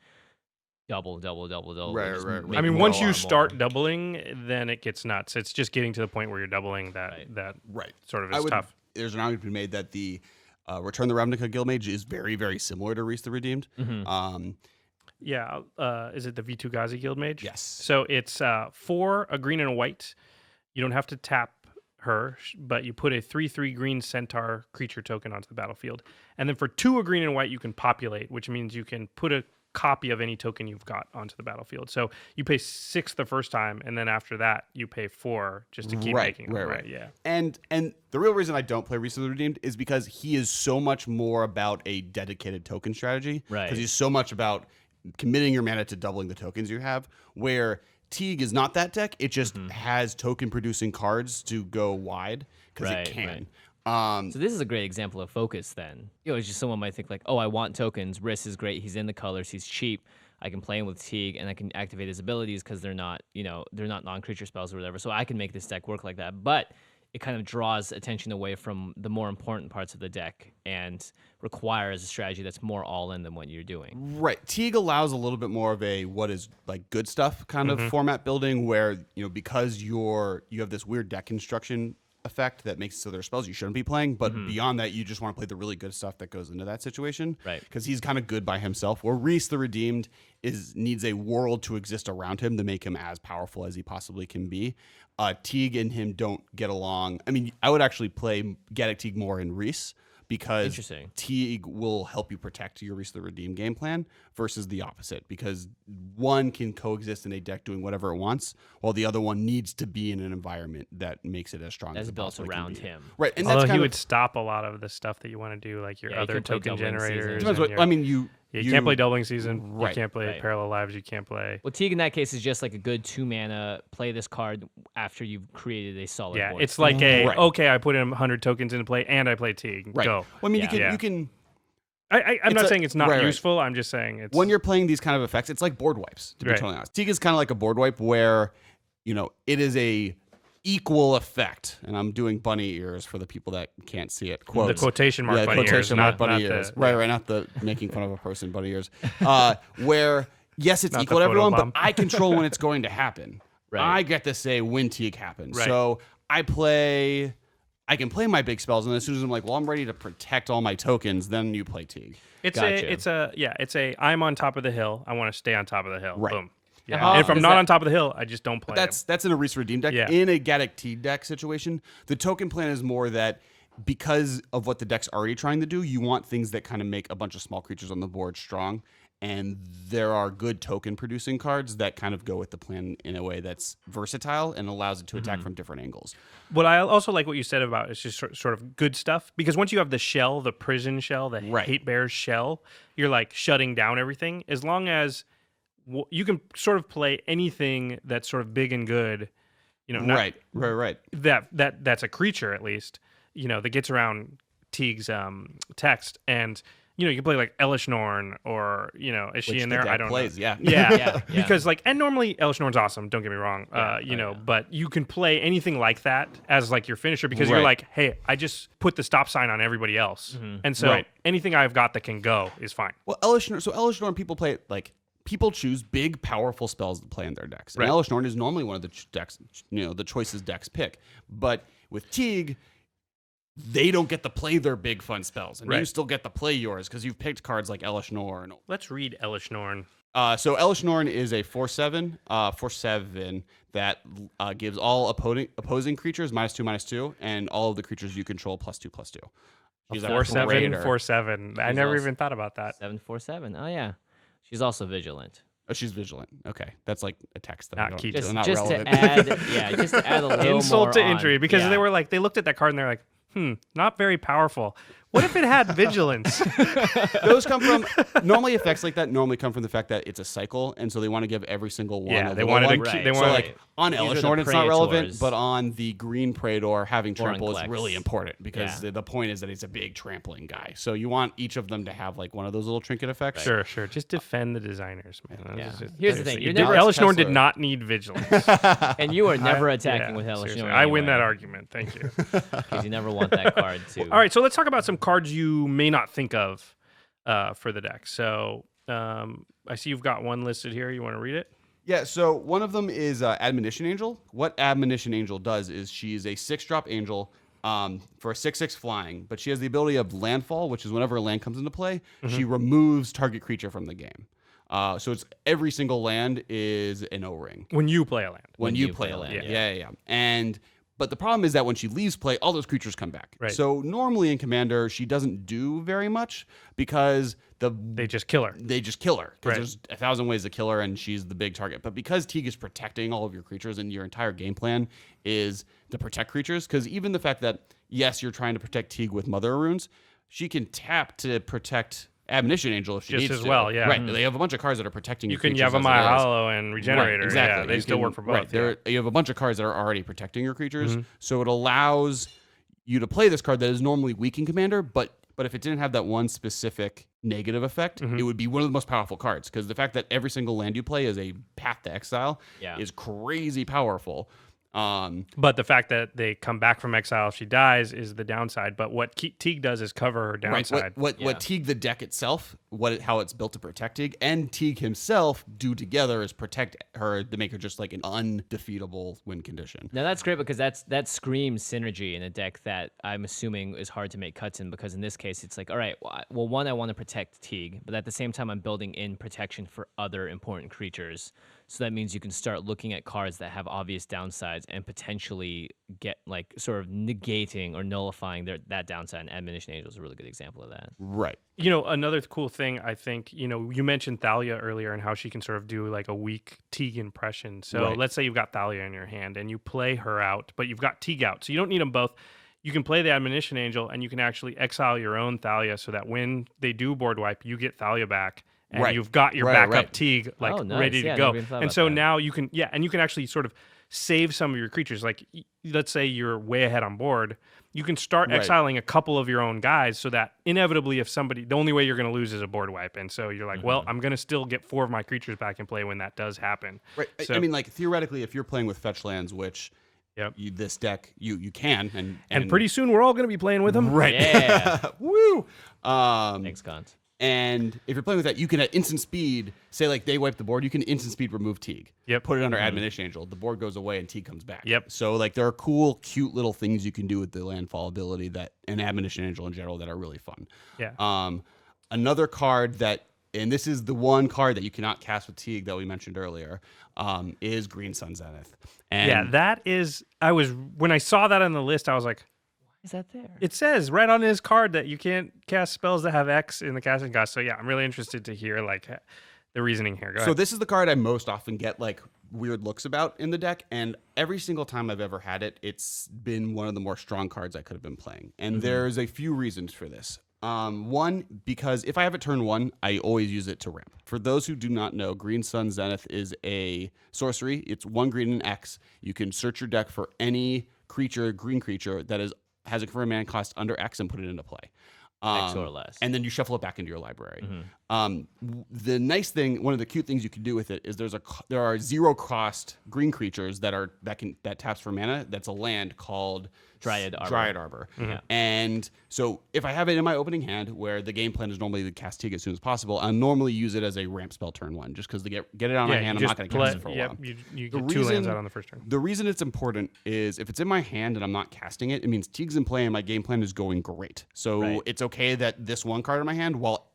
double. Right, just right, make I mean, more once you and start more. doubling, then it gets nuts. It's just getting to the point where you're doubling that Right. sort of is tough. There's an argument to be made that the Return the Ravnica Guildmage is very, very similar to Reese the Redeemed. Yeah, is it the V2 Guild Mage? Yes. So it's 4, a green and a white. You don't have to tap her, but you put a 3/3 green centaur creature token onto the battlefield. And then for 2, a green and white, you can populate, which means you can put a copy of any token you've got onto the battlefield. So you pay 6 the first time, and then after that you pay 4 just to keep making them. Right. Yeah. And the real reason I don't play Recently Redeemed is because he is so much more about a dedicated token strategy. Right. Because he's so much about committing your mana to doubling the tokens you have, where Teague is not that deck. It just has token producing cards to go wide because it can. Right. So this is a great example of focus then. It's just someone might think like, oh, I want tokens. Riss is great. He's in the colors. He's cheap. I can play him with Teague and I can activate his abilities because they're not non-creature spells or whatever. So I can make this deck work like that. But it kind of draws attention away from the more important parts of the deck and requires a strategy that's more all in than what you're doing. Right. Teague allows a little bit more of a what is like good stuff kind of format building where, because you have this weird deck construction effect that makes it so there are spells you shouldn't be playing, but beyond that you just want to play the really good stuff that goes into that situation, right? Because he's kind of good by himself, where Reese the Redeemed needs a world to exist around him to make him as powerful as he possibly can be. Teague and him don't get along. I mean, I would actually play Gaddock Teague more in Reese because Teague will help you protect your Reese the Redeemed game plan versus the opposite, because one can coexist in a deck doing whatever it wants, while the other one needs to be in an environment that makes it as strong as it built possibly around can be. him. Right. And Although that's he would stop a lot of the stuff that you want to do, like your other token generators. You can't play Doubling Season. Right, you can't play Parallel Lives. You can't play. Well, Teague in that case is just like a good 2 mana. Play this card after you've created a solid board. It's like okay, I put in 100 tokens into play and I play Teague. Right. Go. Well, I mean, you can. I'm not saying it's not useful. I'm just saying it's when you're playing these kind of effects, it's like board wipes. To be totally honest, Teague is kind of like a board wipe where, it is a equal effect, and I'm doing bunny ears for the people that can't see it. Quotes. The quotation mark bunny quotation ears, mark not bunny ears. Right, not the making fun of a person bunny ears. Where yes, it's equal to everyone, but I control when it's going to happen. Right. I get to say when Teague happens. Right. So I can play my big spells, and as soon as I'm like, well, I'm ready to protect all my tokens, then you play Teague. It's a I'm on top of the hill. I want to stay on top of the hill. Right. Boom. Yeah. And if I'm not on top of the hill, I just don't play. That's in a Reese Redeemed deck. Yeah. In a Gaddock Teague deck situation, the token plan is more that because of what the deck's already trying to do, you want things that kind of make a bunch of small creatures on the board strong. And there are good token producing cards that kind of go with the plan in a way that's versatile and allows it to attack from different angles. What I also like what you said about it's just sort of good stuff, because once you have the shell, the prison shell, the Hate Bears shell, you're like shutting down everything. As long as you can sort of play anything that's sort of big and good, right. That's a creature at least, that gets around Teague's text, and you can play like Elish Norn, or is she in there? I don't know. Yeah. Because and normally Elish Norn's awesome. Don't get me wrong. But you can play anything like that as like your finisher, because you're like, hey, I just put the stop sign on everybody else, and so anything I've got that can go is fine. Well, Elish Norn, people play it like. People choose big, powerful spells to play in their decks. And Elish Norn is normally one of the decks, the choices decks pick. But with Teague, they don't get to play their big, fun spells. And you still get to play yours because you've picked cards like Elish Norn. Let's read Elish Norn. So Elish Norn is a 4/7 that gives all opposing creatures -2/-2, and all of the creatures you control +2/+2. She's 4/7. I never even thought about that. 7/4/7. Oh, yeah. She's also vigilant. Oh, she's vigilant. Okay, that's like a text that not key. Not just relevant. To add, just to add a little insult more to injury, because they were like, they looked at that card and they're like, not very powerful. What if it had vigilance? Those come from normally effects like that normally come from the fact that it's a cycle, and so they want to give every single one. Yeah, they wanted to. They wanted like on Elish Norn, it's not relevant, but on the green Praetor, having trample is really important because the point is that it's a big trampling guy. So you want each of them to have like one of those little trinket effects. Sure. Just defend the designers, man. Yeah. Here's the thing: Elish Norn did not need vigilance, and you are never attacking with Elish Norn. I win that argument. Thank you. Because you never want that card to. All right, so let's talk about some cards you may not think of for the deck. So I see you've got one listed here. You want to read it? Yeah, so one of them is Admonition Angel. What Admonition Angel does is she's a 6-drop angel for a 6/6 flying, but she has the ability of landfall, which is whenever a land comes into play, she removes target creature from the game. So it's every single land is an O-ring. When you play a land. When you play a land. Yeah. But the problem is that when she leaves play, all those creatures come back. Right. So normally in Commander, she doesn't do very much because They just kill her. they just kill her because Right. there's 1,000 ways to kill her and she's the big target. But because Teague is protecting all of your creatures and your entire game plan is to protect creatures, because even the fact that, yes, you're trying to protect Teague with Mother of Runes, she can tap to protect Admonition Angel if she Just needs as to. well, yeah. Right. They have a bunch of cards that are protecting You your can creatures. Yavimaya as it is. Hollow and Regenerator. Right, exactly. Yeah, they You still can- work for both. Right. yeah. You have a bunch of cards that are already protecting your creatures, Mm-hmm. so it allows you to play this card that is normally weak in Commander, but if it didn't have that one specific negative effect, Mm-hmm. it would be one of the most powerful cards. Because the fact that every single land you play is a Path to Exile Yeah. is crazy powerful. But the fact that they come back from exile if she dies is the downside. But what Teague does is cover her Right. downside. What Teague the deck itself, how it's built to protect Teague, and Teague himself do together is protect her to make her just like an undefeatable win condition. Now that's great because that screams synergy in a deck that I'm assuming is hard to make cuts in, because in this case it's like, all right, well, one, I want to protect Teague, but at the same time I'm building in protection for other important creatures. So that means you can start looking at cards that have obvious downsides and potentially get like sort of negating or nullifying that downside. And Admonition Angel is a really good example of that. Right. You know, another cool thing, I think, you mentioned Thalia earlier and how she can sort of do like a weak Teague impression. So Right. let's say you've got Thalia in your hand and you play her out, but you've got Teague out. So you don't need them both. You can play the Admonition Angel and you can actually exile your own Thalia so that when they do board wipe, you get Thalia back. And Right. you've got your Right, backup right. Teague like Oh, nice. ready Yeah, to I go. never even thought And about so that. now you can and you can actually sort of save some of your creatures. Like let's say you're way ahead on board, you can start Right. exiling a couple of your own guys so that inevitably if somebody, the only way you're going to lose is a board wipe. And so you're like, Mm-hmm. well, I'm going to still get 4 of my creatures back in play when that does happen. Right. So- I mean, like theoretically, if you're playing with fetch lands, which Yep. this deck you can, And pretty soon we're all going to be playing with them. right. Yeah. Woo. Thanks, Gaunt. And if you're playing with that, you can at instant speed say like they wipe the board. You can instant speed remove Teague. Yep. Put it under Admonition Angel. The board goes away and Teague comes back. Yep. So like there are cool, cute little things you can do with the landfall ability that and Admonition Angel in general that are really fun. Yeah. Another card that, and this is the one card that you cannot cast with Teague that we mentioned earlier, is Green Sun Zenith. And Yeah, that is, when I saw that on the list, I was like, Is that there? it says right on his card that you can't cast spells that have X in the casting cost. So yeah, I'm really interested to hear like the reasoning here. Go So ahead. this is the card I most often get like weird looks about in the deck, and every single time I've ever had it, it's been one of the more strong cards I could have been playing. And there's a few reasons for this. One, because if I have it turn 1, I always use it to ramp. For those who do not know, Green Sun Zenith is a sorcery. It's 1 green and X. You can search your deck for any green creature that has a confirmed mana cost under X and put it into play. X or less. And then you shuffle it back into your library. The nice thing, one of the cute things you can do with it is there are 0 cost green creatures that taps for mana. That's a land called Dryad Arbor. Dryad Arbor. And so if I have it in my opening hand, where the game plan is normally to cast Teague as soon as possible, I normally use it as a ramp spell turn 1, just because to get it on my hand, I'm not going to cast it for a while. You The get 2 lands reason- out on the first turn. The reason it's important is if it's in my hand and I'm not casting it, it means Teague's in play and my game plan is going great. So Right. it's okay that this one card in my hand, while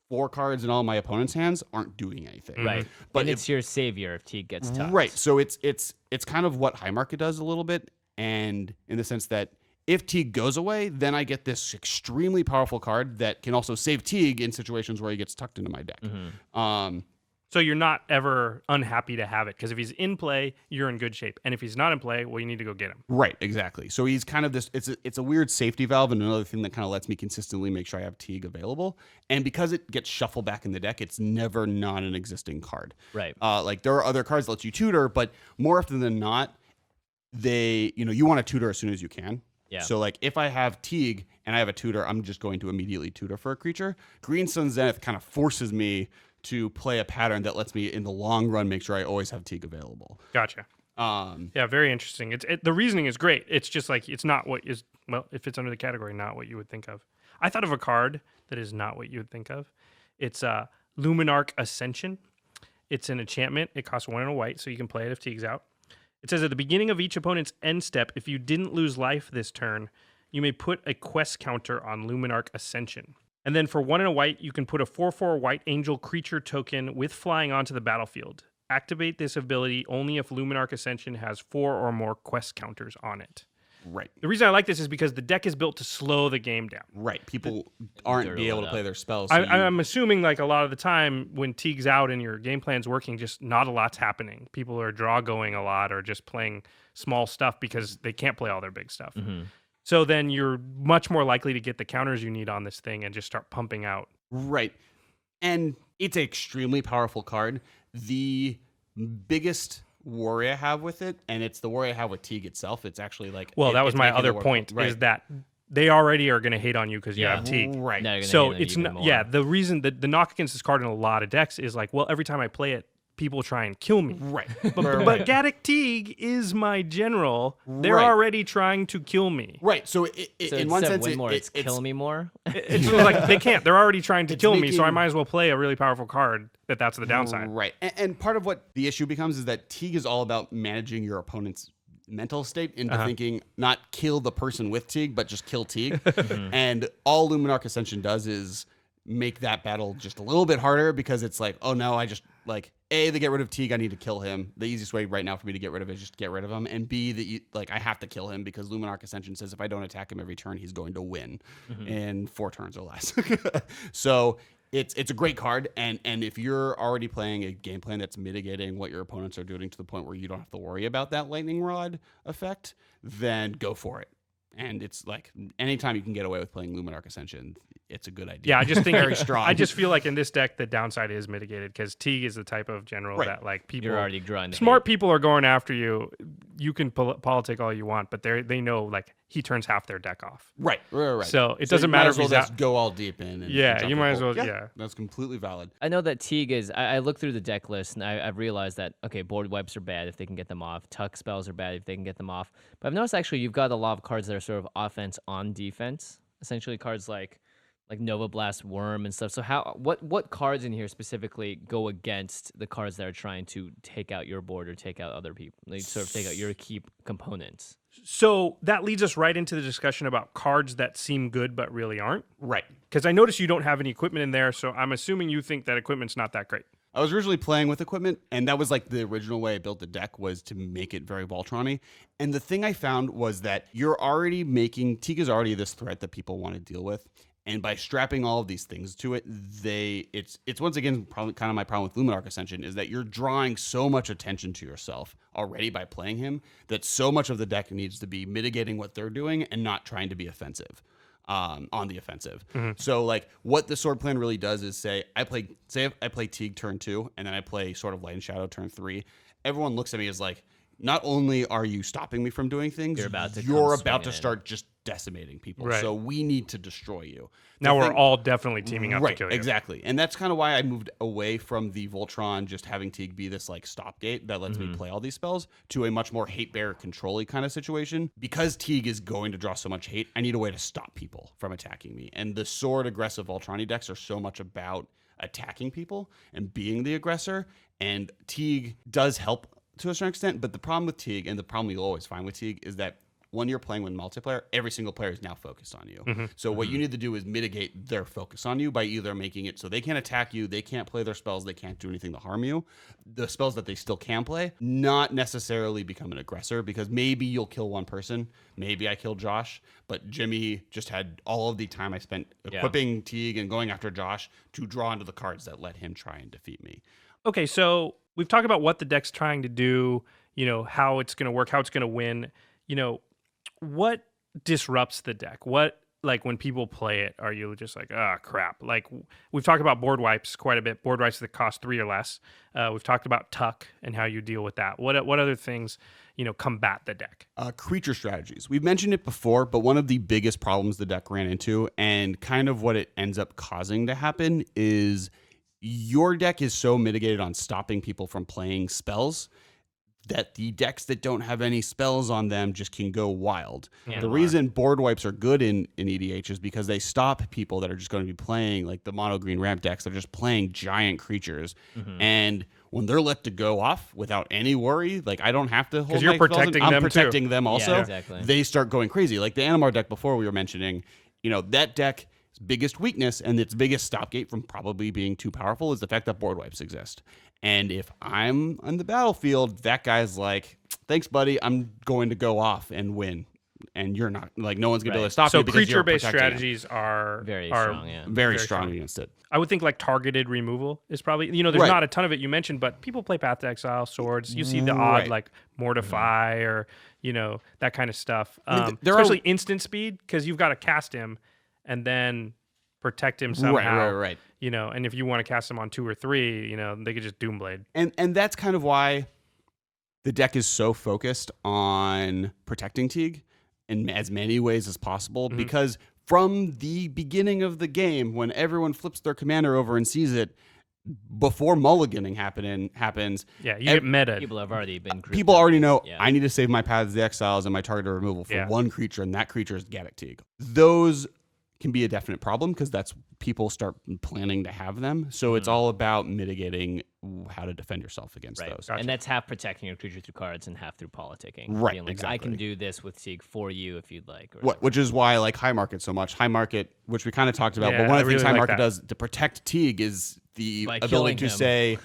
4 cards in all my opponent's hands, aren't doing anything. Right. But and if- it's your savior if Teague gets tough. Right. So it's kind of what High Market does a little bit, and in the sense that if Teague goes away, then I get this extremely powerful card that can also save Teague in situations where he gets tucked into my deck. So you're not ever unhappy to have it because if he's in play, you're in good shape, and if he's not in play, well, you need to go get him. Right, exactly. So he's kind of this. It's a weird safety valve, and another thing that kind of lets me consistently make sure I have Teague available. And because it gets shuffled back in the deck, it's never not an existing card. Right. Like there are other cards that let you tutor, but more often than not, you want to tutor as soon as you can. Yeah. So like if I have Teague and I have a tutor, I'm just going to immediately tutor for a creature. Green Sun Zenith kind of forces me to play a pattern that lets me in the long run make sure I always have Teague available. Gotcha. Yeah, very interesting. The reasoning is great. It's just like it's not what is if it's under the category, not what you would think of. I thought of a card that is not what you would think of. It's Luminarch Ascension. It's an enchantment. It costs 1 and a white, so you can play it if Teague's out. It says at the beginning of each opponent's end step, if you didn't lose life this turn, you may put a quest counter on Luminarch Ascension. And then for 1 and a white, you can put a 4/4 white angel creature token with flying onto the battlefield. Activate this ability only if Luminarch Ascension has 4 or more quest counters on it. Right. The reason I like this is because the deck is built to slow the game down. Right. People aren't be able to play their spells. So I'm assuming like a lot of the time when Teague's out and your game plan's working, just not a lot's happening. People are draw going a lot or just playing small stuff because they can't play all their big stuff. So then you're much more likely to get the counters you need on this thing and just start pumping out. Right. And it's an extremely powerful card. The biggest worry I have with it, and it's the worry I have with Teague itself, it's actually like... Well, that was it's my making other it work. point, Right. is that they already are going to hate on you because you have Teague. Right. Now you're gonna So hate on it's even not, more. yeah, the reason that the knock against this card in a lot of decks is like, well, every time I play it, people try and kill me. Right. But Gaddock Teague is my general. They're Right. already trying to kill me. Right. So, So in one instead of sense, win more, it's kill me more. It's like they can't. They're already trying to kill me, so I making- might as well play a really powerful card that's the downside. Right. And part of what the issue becomes is that Teague is all about managing your opponent's mental state into thinking not kill the person with Teague, but just kill Teague. And all Luminarch Ascension does is make that battle just a little bit harder because it's like, oh no, I just like A, to get rid of Teague, I need to kill him. The easiest way right now for me to get rid of it is just get rid of him. And B, that I have to kill him because Luminarch Ascension says if I don't attack him every turn, he's going to win in 4 turns or less. So it's a great card, and if you're already playing a game plan that's mitigating what your opponents are doing to the point where you don't have to worry about that lightning rod effect, then go for it. And it's like anytime you can get away with playing Luminarch Ascension, it's a good idea. Yeah, I just think very strong. I just feel like in this deck the downside is mitigated because Teague is the type of general Right. that like people You're already drawing the smart hate. people are going after you. You can politic all you want, but they know like he turns half their deck off. right. So it So doesn't you might matter as if well he's just out. go all deep in. And Yeah, jump you the might as bolt. well. Yeah. That's completely valid. I know that Teague is. I looked through the deck list and I've realized that okay, board wipes are bad if they can get them off. Tuck spells are bad if they can get them off. But I've noticed actually you've got a lot of cards that are sort of offense on defense. Essentially, cards like Nova Blast, Worm, and stuff. So what cards in here specifically go against the cards that are trying to take out your board or take out other people? They sort of take out your key components. So that leads us right into the discussion about cards that seem good but really aren't. Right. Because I notice you don't have any equipment in there, so I'm assuming you think that equipment's not that great. I was originally playing with equipment, and that was like the original way I built the deck was to make it very Voltron-y. And the thing I found was that you're already making Teague is already this threat that people want to deal with. And by strapping all of these things to it, it's once again probably kind of my problem with Luminarch Ascension is that you're drawing so much attention to yourself already by playing him that so much of the deck needs to be mitigating what they're doing and not trying to be offensive. On the offensive. So like what the sword plan really does is say I play Teague turn 2 and then I play Sword of Light and Shadow turn 3. Everyone looks at me as like, not only are you stopping me from doing things, You're about to to in. start just decimating people. Right. So we need to destroy you. Now The we're thing- all definitely teaming up to right, kill you. exactly. And that's kind of why I moved away from the Voltron just having Teague be this like stopgate that lets me play all these spells to a much more hate bearer control-y kind of situation. Because Teague is going to draw so much hate, I need a way to stop people from attacking me. And the sword aggressive Voltron-y decks are so much about attacking people and being the aggressor. And Teague does help to a certain extent, but the problem with Teague, and the problem you'll always find with Teague, is that when you're playing with multiplayer, every single player is now focused on you. So what you need to do is mitigate their focus on you by either making it so they can't attack you, they can't play their spells, they can't do anything to harm you. The spells that they still can play, not necessarily become an aggressor, because maybe you'll kill one person. Maybe I killed Josh, but Jimmy just had all of the time I spent equipping Teague and going after Josh to draw into the cards that let him try and defeat me. Okay, so we've talked about what the deck's trying to do, how it's going to work, how it's going to win. What disrupts the deck? What, like, when people play it, are you just like, crap? Like, we've talked about board wipes quite a bit, board wipes that cost 3 or less. We've talked about Tuck and how you deal with that. What other things, combat the deck? Creature strategies. We've mentioned it before, but one of the biggest problems the deck ran into, and kind of what it ends up causing to happen, is your deck is so mitigated on stopping people from playing spells that the decks that don't have any spells on them just can go wild. The reason board wipes are good in EDH is because they stop people that are just going to be playing like the mono green ramp decks. They're just playing giant creatures. And when they're let to go off without any worry, like I don't have to hold you're my spells in, protecting I'm them too. protecting them also. Yeah, exactly. They start going crazy. Like the Animar deck before we were mentioning, that deck biggest weakness and its biggest stopgate from probably being too powerful is the fact that board wipes exist. And if I'm on the battlefield, that guy's like, thanks, buddy, I'm going to go off and win. and you're not like no one's gonna be able Right. to stop So you because you're creature-based protecting them. strategies are Very are strong, yeah. Very strong against it. I would think like targeted removal is probably there's Right. not a ton of it you mentioned, but people play Path to Exile, swords. You see the odd Right. like Mortify or that kind of stuff. mean, there are- Especially instant speed because you've got to cast him and then protect him somehow. Right. And if you want to cast him on 2 or 3, they could just Doomblade. And that's kind of why the deck is so focused on protecting Teague in as many ways as possible, because from the beginning of the game, when everyone flips their commander over and sees it, before mulliganing happens, Yeah, you get meta. People have already been. grouped people up. already know Yeah. I need to save my Paths of the Exiles and my target removal for Yeah. one creature, and that creature is Gaddock Teague. Those can be a definite problem because that's people start planning to have them. So it's all about mitigating how to defend yourself against Right. those. And that's half protecting your creature through cards and half through politicking. Right, Being like, I exactly. can do this with Teague for you if you'd like. Or What, which is why I like High Market so much. High Market, which we kind of talked about, Yeah, but one I of the things really High like Market that. does to protect Teague is the By ability killing to him. say,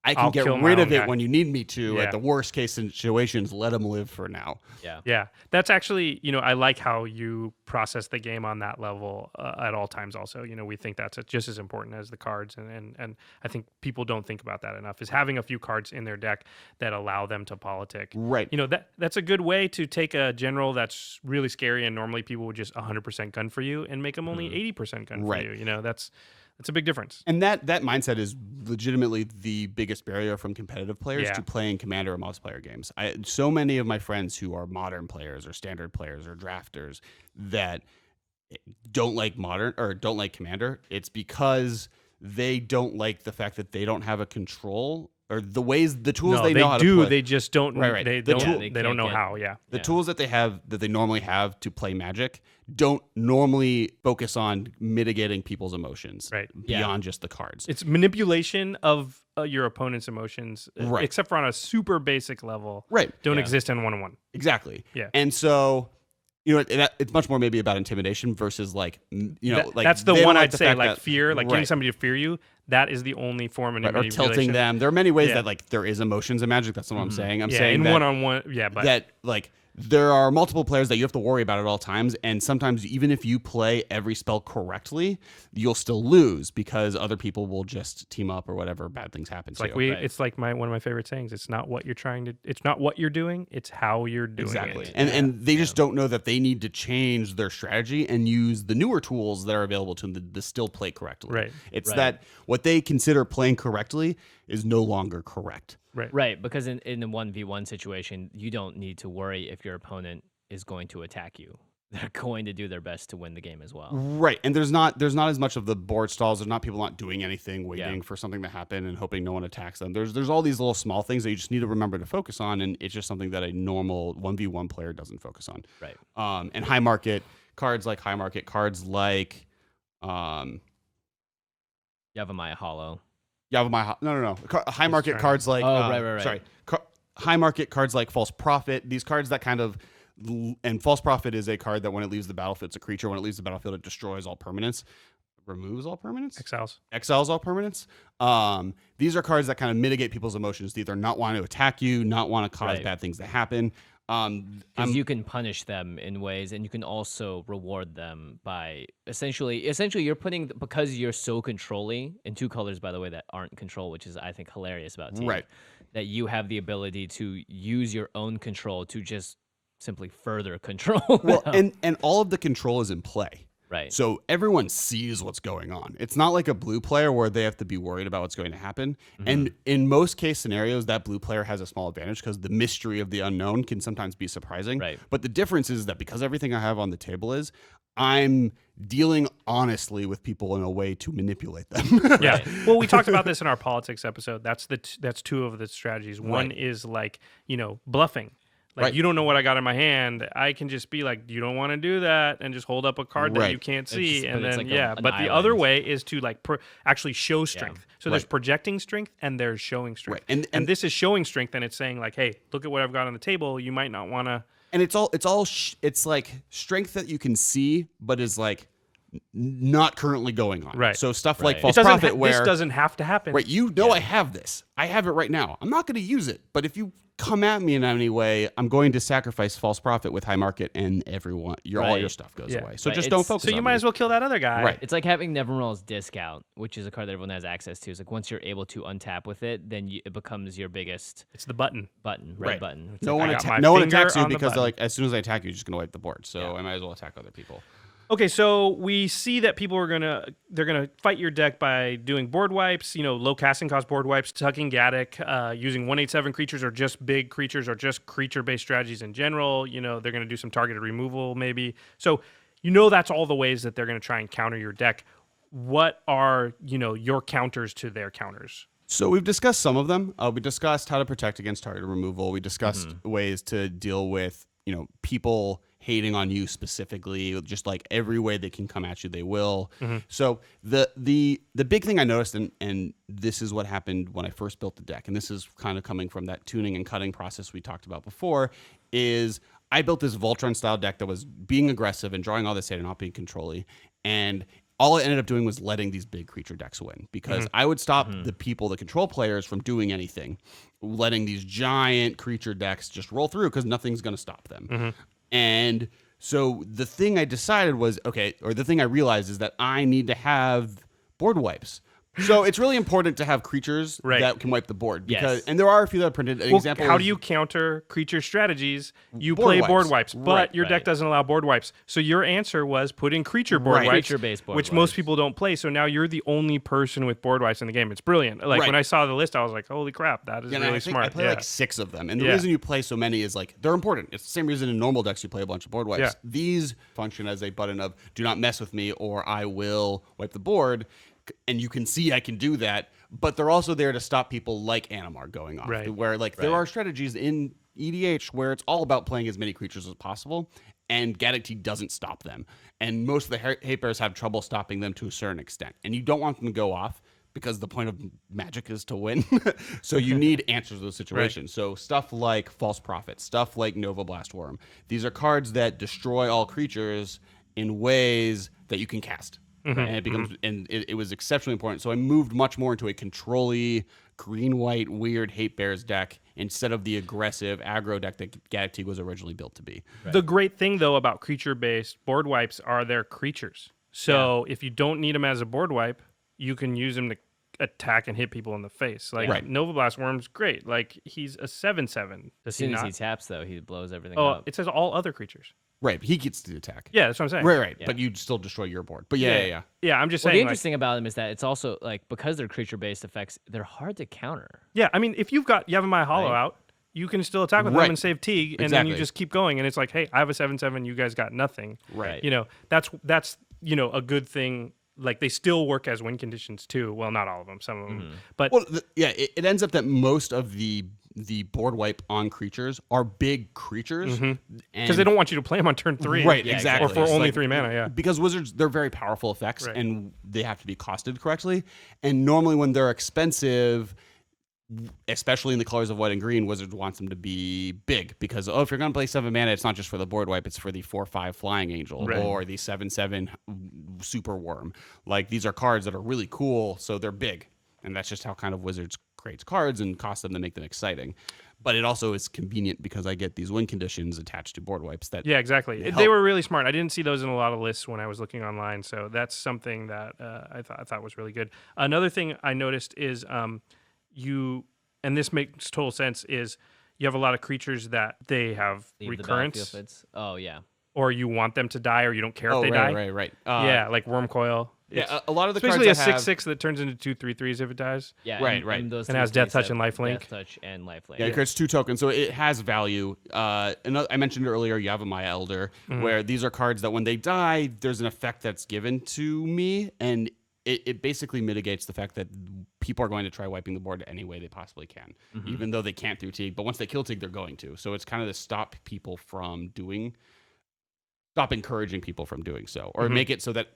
I can I'll get kill my rid own of it guy. when you need me to. Yeah. At the worst case situations, let him live for now. Yeah. Yeah, that's actually, I like how you process the game on that level at all times. Also, we think that's just as important as the cards, and I think people don't think about that enough. Is having a few cards in their deck that allow them to politic. Right. That's a good way to take a general that's really scary, and normally people would just 100% gun for you, and make them only 80% gun Right. for you. That's a big difference. And that mindset is legitimately the biggest barrier from competitive players Yeah. to playing Commander or multiplayer games. So many of my friends who are modern players or standard players or drafters that don't like modern or don't like Commander, it's because they don't like the fact that they don't have a control or the tools No, they know how do. to play. They just don't. Right. They The don't. tool- they they don't know can't get- how. Yeah. The Yeah. tools that they normally have to play Magic don't normally focus on mitigating people's emotions Right. Yeah. beyond just the cards. It's manipulation of your opponent's emotions, Right. except for on a super basic level. Right. Don't Yeah. exist in 1-on-1. Exactly. Yeah. And so, it's much more maybe about intimidation versus like That's the they don't one like I'd the say, fact like that- fear, like getting right, somebody to fear you. That is the only form of right, or manipulation. tilting them. There are many ways Yeah. that like there is emotions in Magic. That's what I'm saying. I'm Yeah, saying in that, 1-on-1. Yeah, but that like there are multiple players that you have to worry about at all times, and sometimes even if you play every spell correctly, you'll still lose because other people will just team up or whatever. Bad things happen it's to like you. Right. it's like one of my favorite sayings. It's not what you're it's not what you're doing. It's how you're doing Exactly. it. And they just don't know that they need to change their strategy and use the newer tools that are available to them to still play correctly. Right. It's Right. that what they consider playing correctly is no longer correct. Right. Right. Because in the 1v1 situation, you don't need to worry if your opponent is going to attack you. They're going to do their best to win the game as well. Right. And there's not as much of the board stalls. There's not people not doing anything, waiting Yeah. for something to happen and hoping no one attacks them. There's all these little small things that you just need to remember to focus on, and it's just something that a normal 1v1 player doesn't focus on. Right. And high market cards like cards like Yavimaya Hollow. Yavimaya. No. High market trying- cards like. Oh, right. Sorry. High market cards like False Prophet. These cards that kind of. And False Prophet is a card that when it leaves the battlefield, it's a creature. When it leaves the battlefield, it destroys all permanents, removes all permanents, Exiles. exiles all permanents. These are cards that kind of mitigate people's emotions to either not want to attack you, not want to cause Right. bad things to happen. Because you can punish them in ways, and you can also reward them by essentially you're putting, because you're so controlling in two colors, by the way, that aren't control, which is I think hilarious about Teague, Right. that you have the ability to use your own control to just simply further control. Well, them. and all of the control is in play. Right. So everyone sees what's going on. It's not like a blue player where they have to be worried about what's going to happen. Mm-hmm. And in most case scenarios, that blue player has a small advantage because the mystery of the unknown can sometimes be surprising. Right. But the difference is that because everything I have on the table is, I'm dealing honestly with people in a way to manipulate them. Yeah. Well, we talked about this in our politics episode. That's that's two of the strategies. One Right. is like, bluffing. Like, Right. you don't know what I got in my hand. I can just be like, you don't want to do that, and just hold up a card that Right. you can't It's see. just- And but it's then, like an but the other island. way is to like actually show strength. So there's Right. projecting strength and there's showing strength. Right. And this is showing strength, and it's saying like, hey, look at what I've got on the table. You might not want to. And it's like strength that you can see, but is like not currently going on. Right. So stuff like Right. false It doesn't prophet, where this doesn't have to happen. right, you know I have this. I have it right now. I'm not going to use it. But if you come at me in any way, I'm going to sacrifice false prophet with high market, and all your Right. stuff goes Yeah. away. So Right. just It's- don't focus. So you on might me. as well kill that other guy. Right. It's like having Nevermor's Discount, which is a card that everyone has access to. It's like once you're able to untap with it, then it becomes your biggest It's the button. button, red Right. button. It's No like, one, I got my no one finger attacks you on the because button. like as soon as I attack you, you're just gonna wipe the board. So I might as well attack other people. Okay, so we see that people are they're gonna fight your deck by doing board wipes, low casting cost board wipes, tucking Gaddock, using 1/8/7 creatures or just big creatures or just creature-based strategies in general. They're gonna do some targeted removal maybe. So that's all the ways that they're gonna try and counter your deck. What are your counters to their counters? So we've discussed some of them. We discussed how to protect against target removal. We discussed ways to deal with people hating on you specifically, just like every way they can come at you, they will. So the big thing I noticed, and this is what happened when I first built the deck, and this is kind of coming from that tuning and cutting process we talked about before, is I built this Voltron style deck that was being aggressive and drawing all this in and not being controlly, and all it ended up doing was letting these big creature decks win, because I would stop the control players from doing anything, letting these giant creature decks just roll through because nothing's going to stop them. And so the thing I decided was, the thing I realized is that I need to have board wipes. So it's really important to have creatures Right. that can wipe the board, because Yes. and there are a few that are printed. An example How is- do you counter creature strategies? You Board play wipes. board wipes, but Right, your deck right. doesn't allow board wipes. So your answer was put in creature board Right. wipes, Creature-based board which wipes. most people don't play. So now you're the only person with board wipes in the game. It's brilliant. Like Right. when I saw the list, I was like, "Holy crap, that is And really I think smart." I play yeah. like 6 of them, and the Yeah. reason you play so many is like they're important. It's the same reason in normal decks you play a bunch of board wipes. Yeah. These function as a button of "Do not mess with me," or "I will wipe the board," and you can see I can do that. But they're also there to stop people like Animar going off, Right. where like there are strategies in EDH where it's all about playing as many creatures as possible, and Gaddock T doesn't stop them. And most of the hate bears have trouble stopping them to a certain extent, and you don't want them to go off, because the point of Magic is to win. So you need answers to those situations. So stuff like False Prophet, stuff like Nova Blast Worm. These are cards that destroy all creatures in ways that you can cast. And it becomes and it was exceptionally important. So I moved much more into a control-y, green-white, weird hate bears deck instead of the aggressive aggro deck that Gaddock T was originally built to be. The great thing though about creature-based board wipes are their creatures. So if you don't need them as a board wipe, you can use them to attack and hit people in the face. Like Right. Nova Blast Worm's great. Like he's a 7/7. as soon as he taps, though, he blows everything Oh, up. it says all other creatures. Right, he gets the attack. Yeah, that's what I'm saying. Right. Yeah. But you still destroy your board. But yeah. Yeah, I'm just Well, the saying. Like, interesting about them is that it's also like because they're creature-based effects, they're hard to counter. yeah, I mean, if you have a My Hollow Right. out, you can still attack with Right. them and save Teague, and then you Exactly. just keep going. And it's like, hey, I have a 7/7. You guys got nothing. Right. That's a good thing. Like they still work as win conditions too. Well, not all of them, some of them, but Well, it ends up that most of the board wipe on creatures are big creatures, because they don't want you to play them on turn 3, Right, Yeah, exactly. or for It's only like- 3 mana. Yeah, Because wizards, they're very powerful effects, Right. and they have to be costed correctly. And normally, when they're expensive, especially in the colors of white and green, wizards wants them to be big, because if you're going to play 7 mana, it's not just for the board wipe; it's for the 4/5 flying angel Right. or the 7/7 super worm. Like these are cards that are really cool, so they're big, and that's just how kind of wizards creates cards and costs them to make them exciting. But it also is convenient because I get these win conditions attached to board wipes that yeah, exactly. help. They were really smart. I didn't see those in a lot of lists when I was looking online, so that's something that I thought was really good. Another thing I noticed is and this makes total sense, is you have a lot of creatures that they have Leave the recurrence, battlefield fits. Oh yeah. or you want them to die, or you don't care if Oh, they right, die. right. Yeah, like Worm Coil. Yeah, a lot of the It's cards basically a I have- 6/6 that turns into 2/3/3s if it dies. Yeah, Right, right. those And has three Death Touch have and Lifelink. Death Touch and Lifelink. Yeah, it creates 2 tokens, so it has value. I mentioned earlier Yavimaya Elder, where these are cards that when they die, there's an effect that's given to me, and it basically mitigates the fact that people are going to try wiping the board any way they possibly can, even though they can't through Teague. But once they kill Teague, they're going to. So it's kind of to stop encouraging people from doing so, or make it so that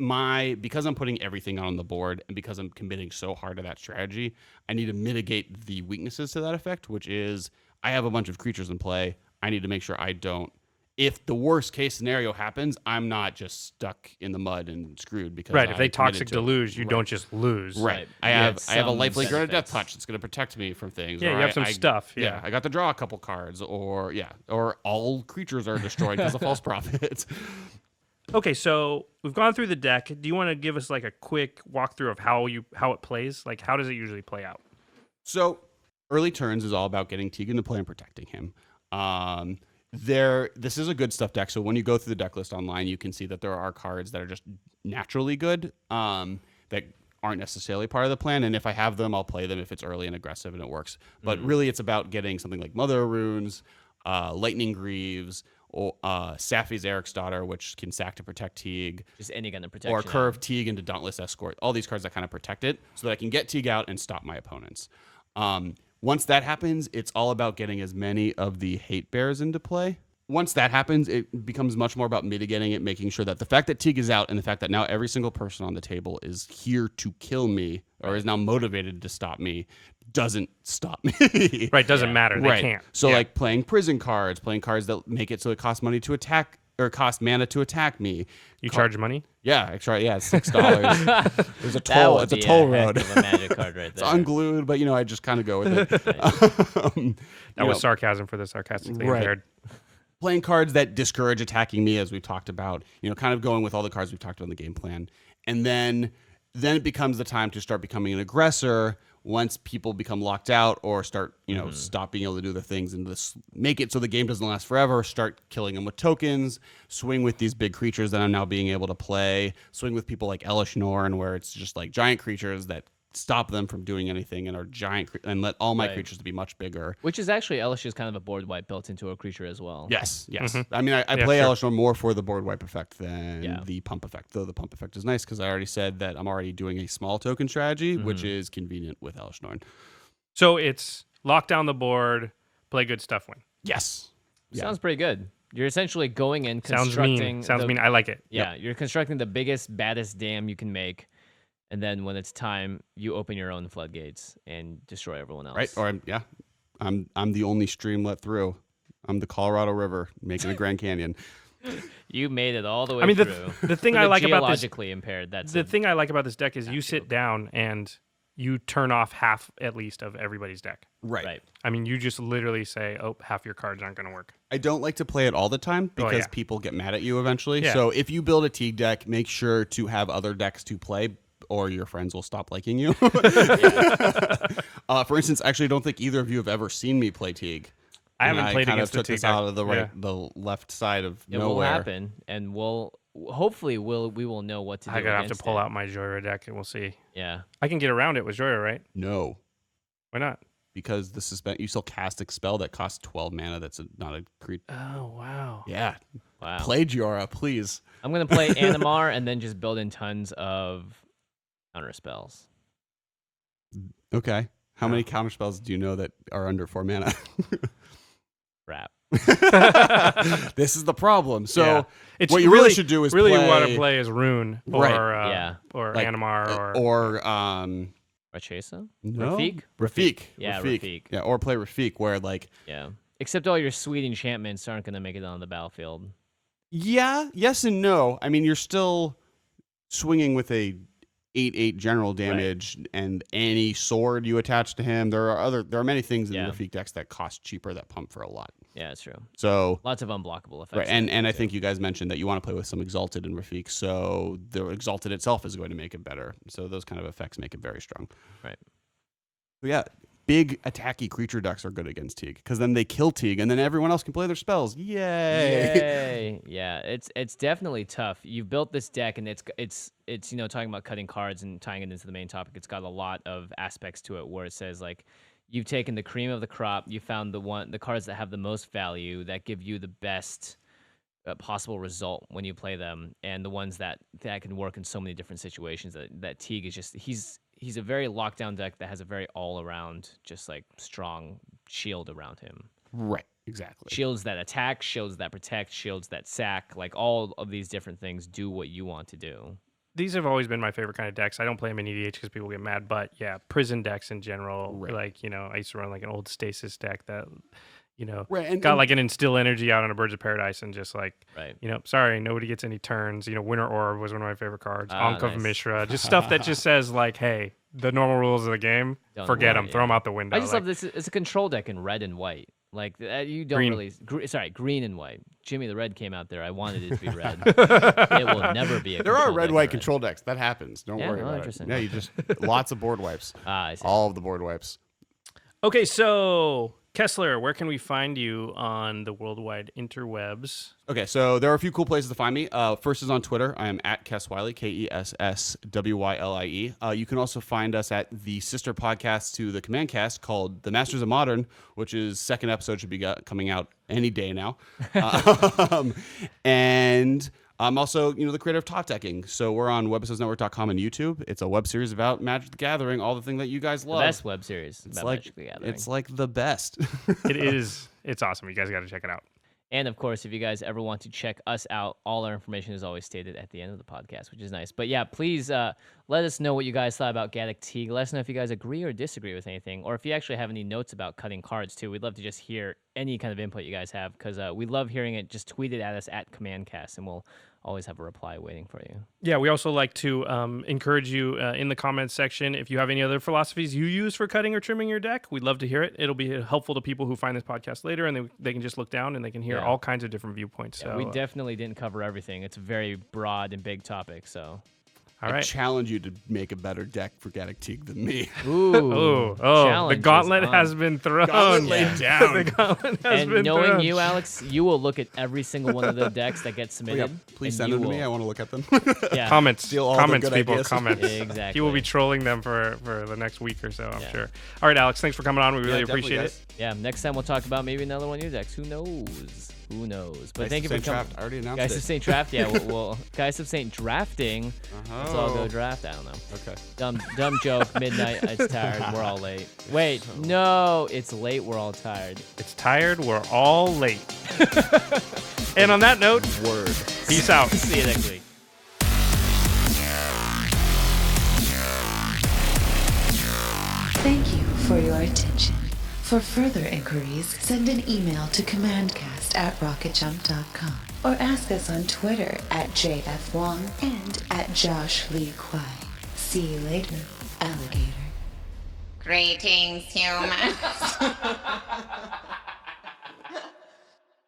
because I'm putting everything on the board and because I'm committing so hard to that strategy, I need to mitigate the weaknesses to that effect, which is I have a bunch of creatures in play. I need to make sure I don't. if the worst case scenario happens, I'm not just stuck in the mud and screwed because Right. If they I committed toxic to deluge, you Right. don't just lose. Right. I You have had a some lifelink or a death benefits. touch that's going to protect me from things. Yeah, or you have some I- stuff. Yeah, Yeah. I got to draw a couple cards, or all creatures are destroyed because of false prophet. Okay, so we've gone through the deck. Do you want to give us like a quick walkthrough of how it plays? Like, how does it usually play out? So early turns is all about getting Tegan to play and protecting him. This is a good stuff deck. So when you go through the deck list online, you can see that there are cards that are just naturally good that aren't necessarily part of the plan. And if I have them, I'll play them if it's early and aggressive and it works. But really, it's about getting something like Mother of Runes, Lightning Greaves, or Safi's Eric's Daughter, which can sack to protect Teague. Just any kind of protection. Or curve Teague into Dauntless Escort. All these cards that kind of protect it so that I can get Teague out and stop my opponents. Once that happens, it's all about getting as many of the hate bears into play. Once that happens, it becomes much more about mitigating it, making sure that the fact that Teague is out and the fact that now every single person on the table is here to kill me or is now motivated to stop me doesn't stop me. Right, doesn't matter. They Right. can't. So Yeah. like playing prison cards, playing cards that make it so it costs money to attack or cost mana to attack me. You charge money? Yeah, extra. Yeah, it's $6. There's a That toll. would It's a be toll heck road. of a magic card right It's there. unglued, but I just kind of go with it. That You was know, sarcasm for the sarcastically Right. impaired. playing cards that discourage attacking me, as we've talked about. Kind of going with all the cards we've talked about in the game plan, and then it becomes the time to start becoming an aggressor. Once people become locked out or start, stop being able to do the things and this make it so the game doesn't last forever, start killing them with tokens, swing with these big creatures that I'm now being able to play, swing with people like Elish Norn, where it's just like giant creatures that stop them from doing anything and are giant and let all my Right. creatures to be much bigger. Which is actually Elish is kind of a board wipe built into a creature as well. Yes. Mm-hmm. I mean, I Yeah, play sure. Elish Norn more for the board wipe effect than Yeah. the pump effect, though the pump effect is nice because I already said that I'm already doing a small token strategy, Mm-hmm. which is convenient with Elish Norn. So it's lock down the board, play good stuff, win. Yes. Yeah. Sounds pretty good. You're essentially going in Sounds constructing. mean. Sounds the- mean. I like it. Yeah, you're constructing the biggest, baddest dam you can make, and then when it's time, you open your own floodgates and destroy everyone else. Right. Or I'm the only stream let through. I'm the Colorado River making a Grand Canyon. You made it all the way I mean, through. the thing For I the like about this, geologically impaired. That's the a- thing I like about this deck is you sit down and you turn off half at least of everybody's deck. right. I mean, you just literally say, "Oh, half your cards aren't going to work." I don't like to play it all the time because yeah. people get mad at you eventually. Yeah. So if you build a Teague deck, make sure to have other decks to play or your friends will stop liking you. For instance, actually, I don't think either of you have ever seen me play Teague. I haven't And played kind against of took the this Teague out deck. of the the left side of It nowhere. will happen, and hopefully we will know what to do. I'm gonna have to against pull it. out my Joyra deck and we'll see. Yeah. I can get around it with Joyra, right? No, Why not? because the you still cast a spell that costs 12 mana. That's not a creature. Oh wow. Yeah, Wow. play Giora, please. I'm gonna play Animar and then just build in tons of counter spells. Okay. How many counter spells do you know that are under 4 mana? Crap. This is the problem. So Yeah. It's what you really should do is really play, want to play as Rune or Right. Yeah. or like, Animar or or Rachesa? no? Rafik? Rafik. Yeah, Rafik. Yeah, or play Rafik, where like Yeah. Except all your sweet enchantments aren't gonna make it on the battlefield. yes and no. I mean, you're still swinging with a 8/8 general damage, and any sword you attach to him. There are many things in Yeah. the Rafik decks that cost cheaper that pump for a lot. Yeah, that's true. So Lots of unblockable effects. right, and I think you guys mentioned that you want to play with some Exalted in Rafik, so the Exalted itself is going to make it better. So those kind of effects make it very strong. Right. So yeah, big attacky creature decks are good against Teague because then they kill Teague, and then everyone else can play their spells. Yay! Yay. Yeah, it's definitely tough. You've built this deck, and it's talking about cutting cards and tying it into the main topic. It's got a lot of aspects to it where it says like you've taken the cream of the crop. You found the cards that have the most value that give you the best possible result when you play them, and the ones that can work in so many different situations. That Teague is just he's a very lockdown deck that has a very all around just like strong shield around him. Right, exactly. Shields that attack, shields that protect, shields that sack, like all of these different things do what you want to do. these have always been my favorite kind of decks. I don't play them in EDH because people get mad, but yeah, prison decks in general. Right. Like, I used to run like an old Stasis deck that, Right, and- got and- like an instill energy out on a Birds of Paradise and just like, Right. sorry, nobody gets any turns. Winter Orb was one of my favorite cards. Ah, Ankh of nice. Mishra, just stuff that just says like, hey, the normal rules of the game, Don't forget worry, them, throw them out the window. I just like, love this. It's a control deck in red and white. Like you don't Green. really. Green and white. Jimmy the Red came out there. I wanted it to be red. It will never be a. There are control red deck white in control decks. That happens. Don't Yeah, worry oh, about it. interesting. Yeah, you just lots of board wipes. I see. All of the board wipes. Okay, so Kessler, where can we find you on the worldwide interwebs? Okay, so there are a few cool places to find me. First is on Twitter. I am at Kess Wiley, KESSWYLIE. You can also find us at the sister podcast to the Command Cast called The Masters of Modern, which is second episode should be coming out any day now. And I'm also, the creator of Top Decking. So we're on webisodesnetwork.com and YouTube. It's a web series about Magic the Gathering, all the thing that you guys The love. best web series It's about like Magic the Gathering. it's like the best. It is. It's awesome. You guys got to check it out. And of course, if you guys ever want to check us out, all our information is always stated at the end of the podcast, which is nice. But yeah, please let us know what you guys thought about Gaddock Teague. Let us know if you guys agree or disagree with anything, or if you actually have any notes about cutting cards too. We'd love to just hear any kind of input you guys have, because we love hearing it. Just tweet it at us at CommandCast, and we'll always have a reply waiting for you. Yeah, we also like to encourage you in the comments section. If you have any other philosophies you use for cutting or trimming your deck, we'd love to hear it. It'll be helpful to people who find this podcast later, and they can just look down and they can hear Yeah. all kinds of different viewpoints. Yeah, So we definitely didn't cover everything. It's a very broad and big topic. So, all I right. challenge you to make a better deck for Gaddock Teague than me. ooh, Oh, the challenge is gauntlet on. has been thrown. Gauntlet laid down. The gauntlet has And been knowing thrown. you, Alex, you will look at every single one of the decks that gets Yeah, submitted. please and send you them to me. I will- want to look at them. Yeah, Comments, Steal all the comments, good people, ideas. comments. Exactly. He will be trolling them for the next week or so, I'm Yeah. sure. All right, Alex, thanks for coming on. We really definitely, appreciate guys. it. Yeah, next time we'll talk about maybe another one of your decks. Who knows? Who knows? But Guys thank you of for Saint coming. Draft. I already announced Guys it. of Saint Draft, yeah. We'll Guys of Saint Drafting. Let's all go draft. I don't know. Okay. Dumb joke. Midnight. It's tired. We're all late. Wait, no, it's late. We're all tired. It's tired. We're all late. And on that note, Word. peace out. See you next week. Thank you for your attention. For further inquiries, send an email to commandcast@rocketjump.com or ask us on Twitter at JFWong and at Josh Lee Kwai. See you later, alligator. Greetings, humans.